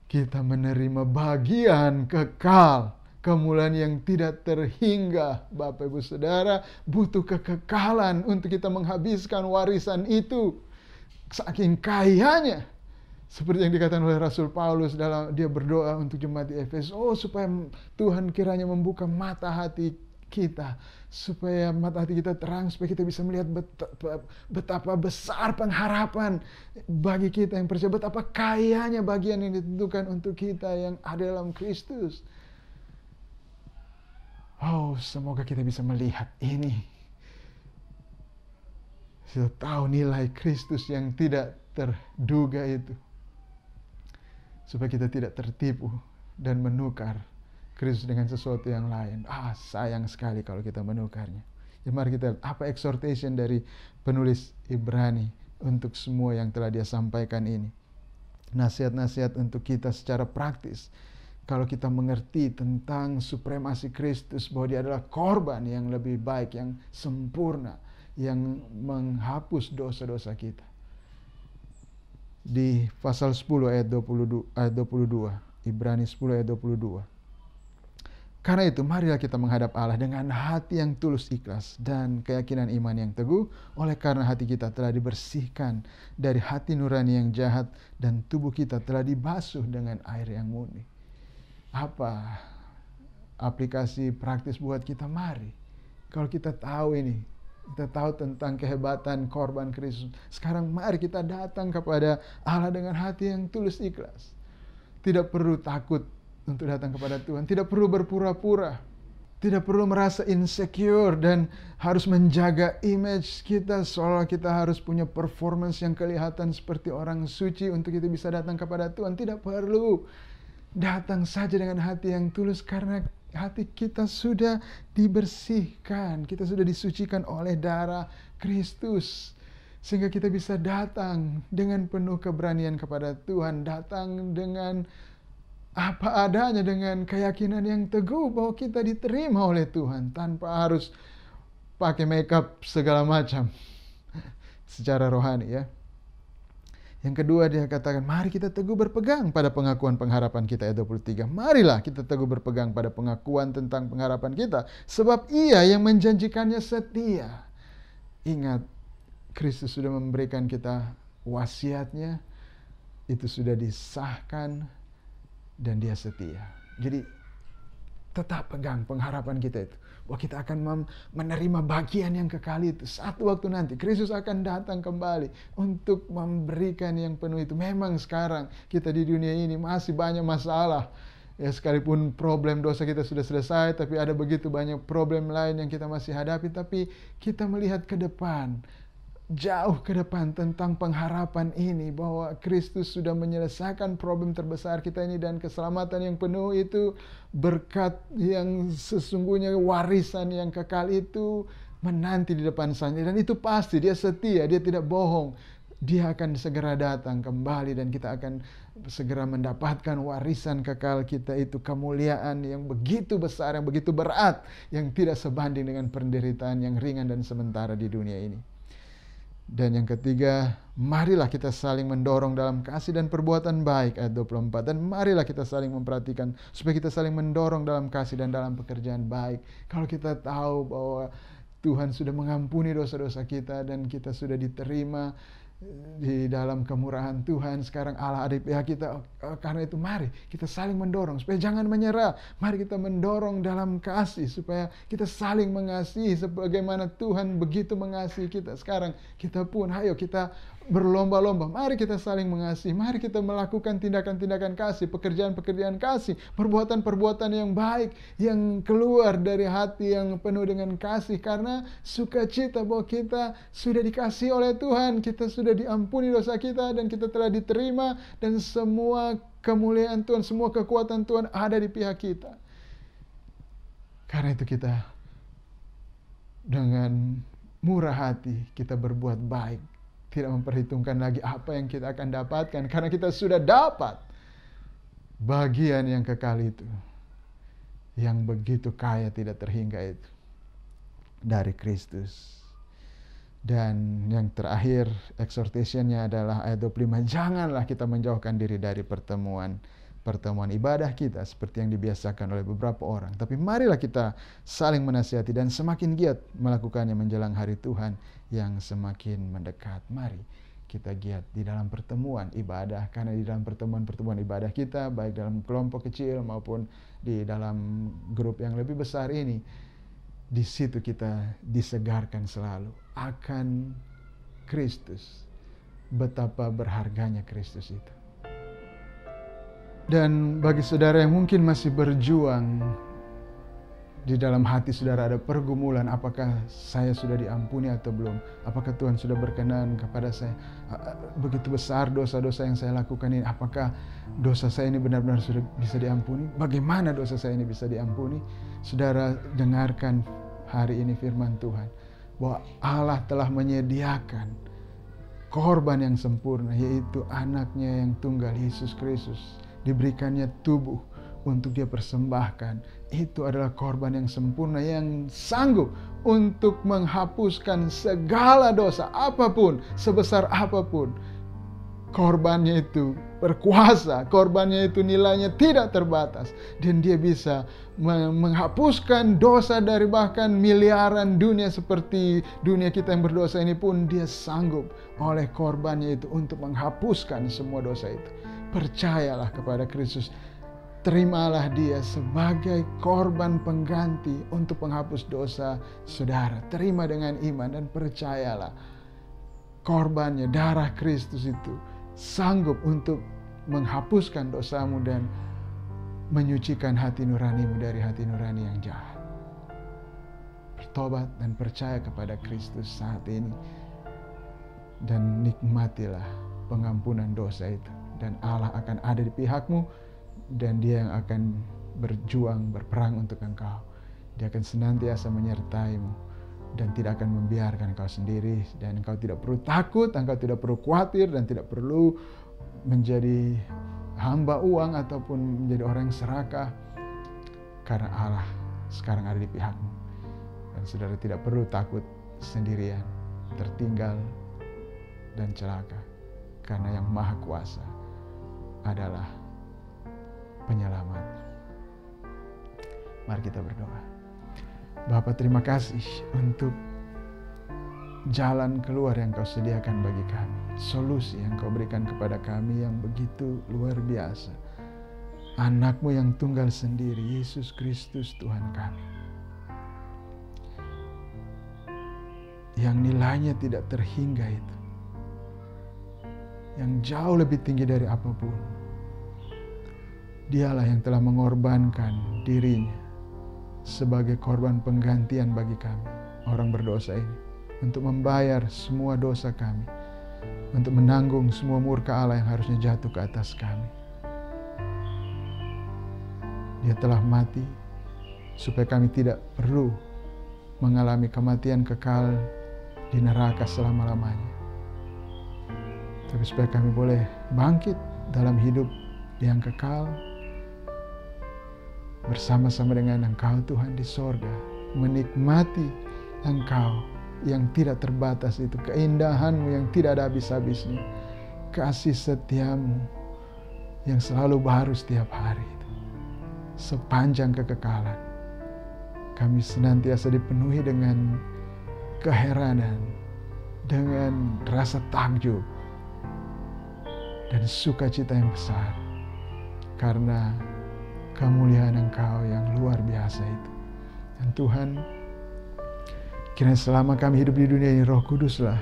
Kita menerima bagian kekal. Kemuliaan yang tidak terhingga. Bapak Ibu Saudara, butuh kekekalan untuk kita menghabiskan warisan itu. Saking kayanya. Seperti yang dikatakan oleh Rasul Paulus dalam dia berdoa untuk jemaat di Efesus. Supaya Tuhan kiranya membuka mata hati kita, supaya mata hati kita terang, supaya kita bisa melihat betapa besar pengharapan bagi kita yang percaya, betapa kayanya bagian yang ditentukan untuk kita yang ada dalam Kristus. Semoga kita bisa melihat ini. Kita tahu nilai Kristus yang tidak terduga itu, supaya kita tidak tertipu dan menukar Kristus dengan sesuatu yang lain. Sayang sekali kalau kita menukarnya. Ya, mari kita lihat apa exhortation dari penulis Ibrani untuk semua yang telah dia sampaikan ini. Nasihat-nasihat untuk kita secara praktis. Kalau kita mengerti tentang supremasi Kristus, bahwa dia adalah korban yang lebih baik, yang sempurna, yang menghapus dosa-dosa kita. Di pasal 10 ayat 22, Ibrani 10 ayat 22. Karena itu, marilah kita menghadap Allah dengan hati yang tulus ikhlas dan keyakinan iman yang teguh, oleh karena hati kita telah dibersihkan dari hati nurani yang jahat dan tubuh kita telah dibasuh dengan air yang murni. Apa aplikasi praktis buat kita? Mari, kalau kita tahu ini, kita tahu tentang kehebatan korban Kristus, sekarang mari kita datang kepada Allah dengan hati yang tulus ikhlas. Tidak perlu takut untuk datang kepada Tuhan. Tidak perlu berpura-pura. Tidak perlu merasa insecure dan harus menjaga image kita seolah kita harus punya performance yang kelihatan seperti orang suci untuk kita bisa datang kepada Tuhan. Tidak perlu. Datang saja dengan hati yang tulus karena hati kita sudah dibersihkan. Kita sudah disucikan oleh darah Kristus. Sehingga kita bisa datang dengan penuh keberanian kepada Tuhan. Datang dengan apa adanya, dengan keyakinan yang teguh bahwa kita diterima oleh Tuhan tanpa harus pakai makeup segala macam secara rohani, ya. Yang kedua, dia katakan, mari kita teguh berpegang pada pengakuan pengharapan kita, ayat 23. Marilah kita teguh berpegang pada pengakuan tentang pengharapan kita, sebab Ia yang menjanjikannya setia. Ingat, Kristus sudah memberikan kita wasiatnya, itu sudah disahkan, dan Dia setia. Jadi tetap pegang pengharapan kita itu, bahwa kita akan menerima bagian yang kekal itu. Satu waktu nanti Kristus akan datang kembali untuk memberikan yang penuh itu. Memang sekarang kita di dunia ini masih banyak masalah. Ya, sekalipun problem dosa kita sudah selesai, tapi ada begitu banyak problem lain yang kita masih hadapi. Tapi kita melihat ke depan, jauh ke depan tentang pengharapan ini, bahwa Kristus sudah menyelesaikan problem terbesar kita ini, dan keselamatan yang penuh itu, berkat yang sesungguhnya, warisan yang kekal itu menanti di depan sana. Dan itu pasti, dia setia, dia tidak bohong. Dia akan segera datang kembali dan kita akan segera mendapatkan warisan kekal kita itu, kemuliaan yang begitu besar, yang begitu berat, yang tidak sebanding dengan penderitaan yang ringan dan sementara di dunia ini. Dan yang ketiga, marilah kita saling mendorong dalam kasih dan perbuatan baik, ayat 24. Dan marilah kita saling memperhatikan supaya kita saling mendorong dalam kasih dan dalam pekerjaan baik. Kalau kita tahu bahwa Tuhan sudah mengampuni dosa-dosa kita dan kita sudah diterima di dalam kemurahan Tuhan, sekarang Allah ada di pihak kita. Karena itu mari kita saling mendorong supaya jangan menyerah. Mari kita mendorong dalam kasih supaya kita saling mengasihi sebagaimana Tuhan begitu mengasihi kita. Sekarang kita pun ayo kita berlomba-lomba, mari kita saling mengasihi, mari kita melakukan tindakan-tindakan kasih, pekerjaan-pekerjaan kasih, perbuatan-perbuatan yang baik, yang keluar dari hati yang penuh dengan kasih, karena sukacita bahwa kita sudah dikasihi oleh Tuhan, kita sudah diampuni dosa kita, dan kita telah diterima, dan semua kemuliaan Tuhan, semua kekuatan Tuhan ada di pihak kita. Karena itu kita dengan murah hati kita berbuat baik, tidak memperhitungkan lagi apa yang kita akan dapatkan, karena kita sudah dapat bagian yang kekal itu, yang begitu kaya tidak terhingga itu, dari Kristus. Dan yang terakhir exhortation-nya adalah ayat 25, janganlah kita menjauhkan diri dari pertemuan ibadah kita seperti yang dibiasakan oleh beberapa orang, tapi marilah kita saling menasihati dan semakin giat melakukannya menjelang hari Tuhan yang semakin mendekat. Mari kita giat di dalam pertemuan ibadah, karena di dalam pertemuan ibadah kita, baik dalam kelompok kecil maupun di dalam grup yang lebih besar ini, di situ kita disegarkan selalu akan Kristus, betapa berharganya Kristus itu. Dan bagi saudara yang mungkin masih berjuang, di dalam hati saudara ada pergumulan, apakah saya sudah diampuni atau belum? Apakah Tuhan sudah berkenan kepada saya? Begitu besar dosa-dosa yang saya lakukan ini, apakah dosa saya ini benar-benar sudah bisa diampuni? Bagaimana dosa saya ini bisa diampuni? Saudara dengarkan hari ini firman Tuhan, bahwa Allah telah menyediakan korban yang sempurna, yaitu anaknya yang tunggal, Yesus Kristus. Diberikannya tubuh untuk dia persembahkan. Itu adalah korban yang sempurna, yang sanggup untuk menghapuskan segala dosa apapun, sebesar apapun. Korbannya itu berkuasa, korbannya itu nilainya tidak terbatas, dan dia bisa menghapuskan dosa dari bahkan miliaran dunia seperti dunia kita yang berdosa ini pun, dia sanggup oleh korbannya itu untuk menghapuskan semua dosa itu. Percayalah kepada Kristus, terimalah dia sebagai korban pengganti untuk penghapus dosa saudara. Terima dengan iman dan percayalah, korbannya, darah Kristus itu sanggup untuk menghapuskan dosamu dan menyucikan hati nuranimu dari hati nurani yang jahat. Bertobat dan percaya kepada Kristus saat ini, dan nikmatilah pengampunan dosa itu, dan Allah akan ada di pihakmu, dan dia yang akan berjuang, berperang untuk engkau. Dia akan senantiasa menyertaimu dan tidak akan membiarkan engkau sendiri, dan engkau tidak perlu takut, engkau tidak perlu khawatir, dan tidak perlu menjadi hamba uang ataupun menjadi orang yang serakah, karena Allah sekarang ada di pihakmu. Dan saudara tidak perlu takut sendirian, tertinggal dan celaka, karena yang Maha Kuasa adalah penyelamat. Mari kita berdoa. Bapa, terima kasih untuk jalan keluar yang Kau sediakan bagi kami, solusi yang Kau berikan kepada kami yang begitu luar biasa. Anak-Mu yang tunggal sendiri, Yesus Kristus Tuhan kami, yang nilainya tidak terhingga itu, yang jauh lebih tinggi dari apapun. Dialah yang telah mengorbankan dirinya sebagai korban penggantian bagi kami, orang berdosa ini, untuk membayar semua dosa kami, untuk menanggung semua murka Allah yang harusnya jatuh ke atas kami. Dia telah mati supaya kami tidak perlu mengalami kematian kekal di neraka selama-lamanya. Tapi supaya kami boleh bangkit dalam hidup yang kekal bersama-sama dengan Engkau Tuhan di sorga, menikmati Engkau yang tidak terbatas itu, keindahan-Mu yang tidak ada habis-habisnya, kasih setia-Mu yang selalu baru setiap hari itu. Sepanjang kekekalan kami senantiasa dipenuhi dengan keheranan, dengan rasa takjub dan sukacita yang besar karena kemuliaan Engkau yang luar biasa itu. Dan Tuhan, kiranya selama kami hidup di dunia ini, Roh Kuduslah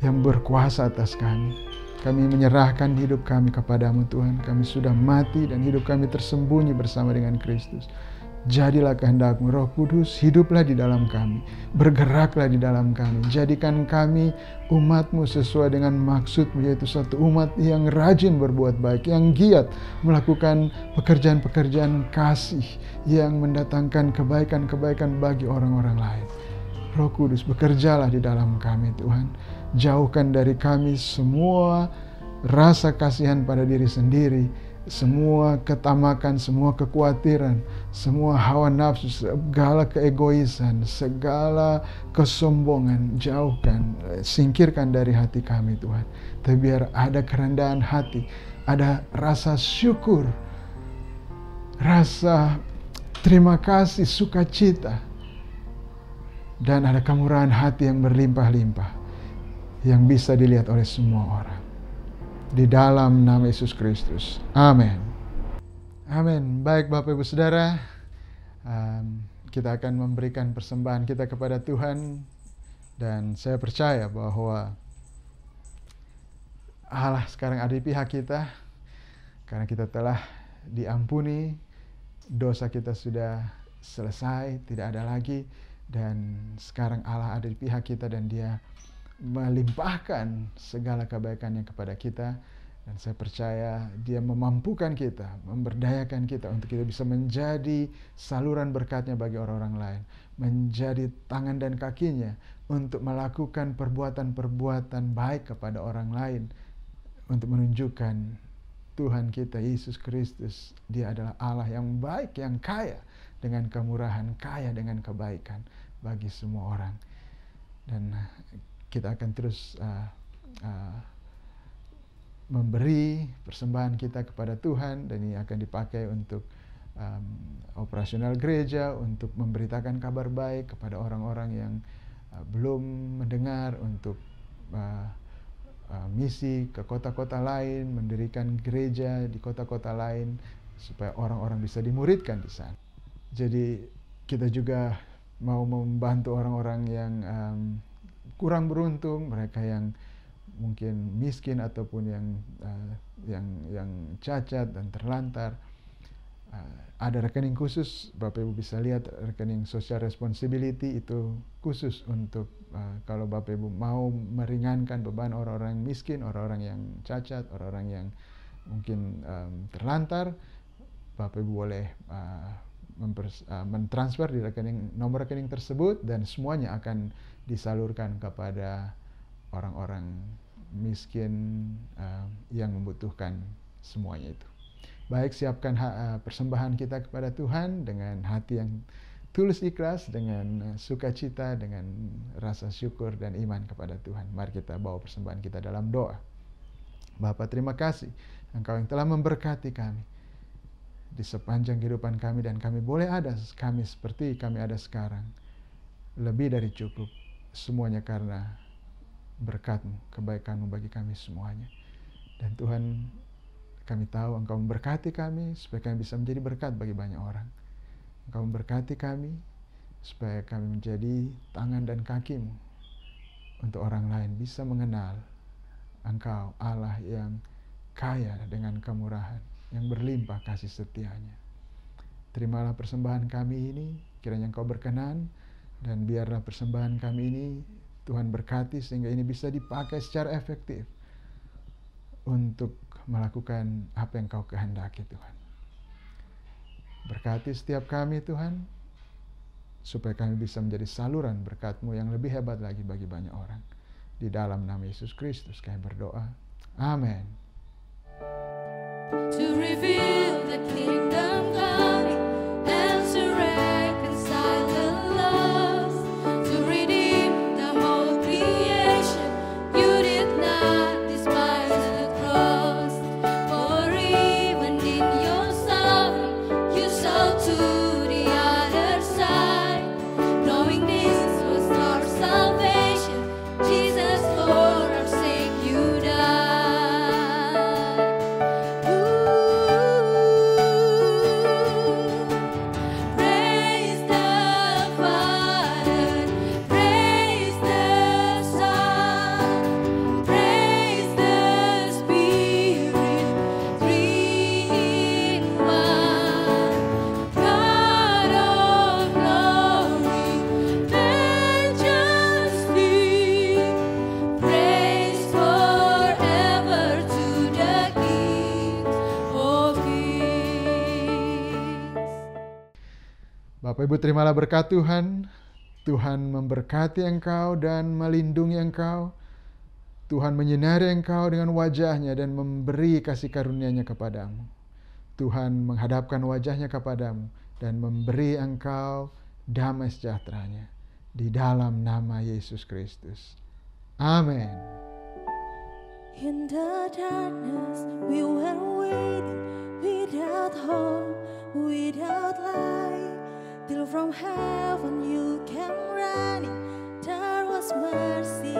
yang berkuasa atas kami. Kami menyerahkan hidup kami kepadamu Tuhan. Kami sudah mati dan hidup kami tersembunyi bersama dengan Kristus. Jadilah kehendak-Mu, Roh Kudus, hiduplah di dalam kami, bergeraklah di dalam kami. Jadikan kami umat-Mu sesuai dengan maksud-Mu, yaitu satu umat yang rajin berbuat baik, yang giat melakukan pekerjaan-pekerjaan kasih yang mendatangkan kebaikan-kebaikan bagi orang-orang lain. Roh Kudus, bekerjalah di dalam kami Tuhan. Jauhkan dari kami semua rasa kasihan pada diri sendiri, semua ketamakan, semua kekhawatiran, semua hawa nafsu, segala keegoisan, segala kesombongan. Jauhkan, singkirkan dari hati kami Tuhan. Tapi biar ada kerendahan hati, ada rasa syukur, rasa terima kasih, sukacita, dan ada kemurahan hati yang berlimpah-limpah yang bisa dilihat oleh semua orang. Di dalam nama Yesus Kristus. Amin. Amin. Baik Bapak Ibu Saudara, kita akan memberikan persembahan kita kepada Tuhan. Dan saya percaya bahwa Allah sekarang ada di pihak kita. Karena kita telah diampuni, dosa kita sudah selesai, tidak ada lagi. Dan sekarang Allah ada di pihak kita dan Dia melimpahkan segala kebaikannya kepada kita. Dan saya percaya Dia memampukan kita, memberdayakan kita untuk kita bisa menjadi saluran berkatnya bagi orang-orang lain, menjadi tangan dan kakinya untuk melakukan perbuatan-perbuatan baik kepada orang lain, untuk menunjukkan Tuhan kita Yesus Kristus, Dia adalah Allah yang baik, yang kaya dengan kemurahan, kaya dengan kebaikan bagi semua orang. Dan kita akan terus memberi persembahan kita kepada Tuhan, dan ini akan dipakai untuk operasional gereja, untuk memberitakan kabar baik kepada orang-orang yang belum mendengar, untuk misi ke kota-kota lain, mendirikan gereja di kota-kota lain supaya orang-orang bisa dimuridkan di sana. Jadi kita juga mau membantu orang-orang yang kurang beruntung, mereka yang mungkin miskin ataupun yang cacat dan terlantar. Ada rekening khusus, Bapak Ibu bisa lihat rekening social responsibility itu khusus untuk kalau Bapak Ibu mau meringankan beban orang-orang miskin, orang-orang yang cacat, orang-orang yang mungkin terlantar, Bapak Ibu boleh mentransfer di nomor rekening tersebut, dan semuanya akan disalurkan kepada orang-orang miskin yang membutuhkan semuanya itu. Baik, siapkan persembahan kita kepada Tuhan dengan hati yang tulus ikhlas, dengan sukacita, dengan rasa syukur dan iman kepada Tuhan. Mari kita bawa persembahan kita dalam doa. Bapa, terima kasih Engkau yang telah memberkati kami di sepanjang kehidupan kami, dan kami boleh ada seperti kami ada sekarang. Lebih dari cukup. Semuanya karena berkat-Mu, kebaikan-Mu bagi kami semuanya. Dan Tuhan, kami tahu Engkau memberkati kami supaya kami bisa menjadi berkat bagi banyak orang. Engkau memberkati kami supaya kami menjadi tangan dan kaki-Mu untuk orang lain bisa mengenal Engkau Allah yang kaya dengan kemurahan, yang berlimpah kasih setia-Nya. Terimalah persembahan kami ini, kiranya Engkau berkenan, dan biarlah persembahan kami ini Tuhan berkati sehingga ini bisa dipakai secara efektif untuk melakukan apa yang Kau kehendaki Tuhan. Berkati setiap kami Tuhan, supaya kami bisa menjadi saluran berkat-Mu yang lebih hebat lagi bagi banyak orang. Di dalam nama Yesus Kristus kami berdoa. Amin. To reveal the kingdom coming and to reconcile the lost, to redeem the whole creation. You did not despise the cross, for even in your suffering you saw to the other side, knowing this was our salvation. Jesus, for our sake you died. Praise the Father, praise the Son, praise the Spirit, three in one. God of glory, majesty, praise forever to the King of Kings. Bapak Ibu, terimalah berkat Tuhan. Tuhan memberkati engkau dan melindungi engkau. Tuhan menyinari engkau dengan wajah-Nya dan memberi kasih karunia-Nya kepadamu. Tuhan menghadapkan wajah-Nya kepadamu dan memberi engkau damai sejahtera-Nya. Di dalam nama Yesus Kristus. Amin. In the darkness we were waiting, without hope, without light, till from heaven you came running. There was mercy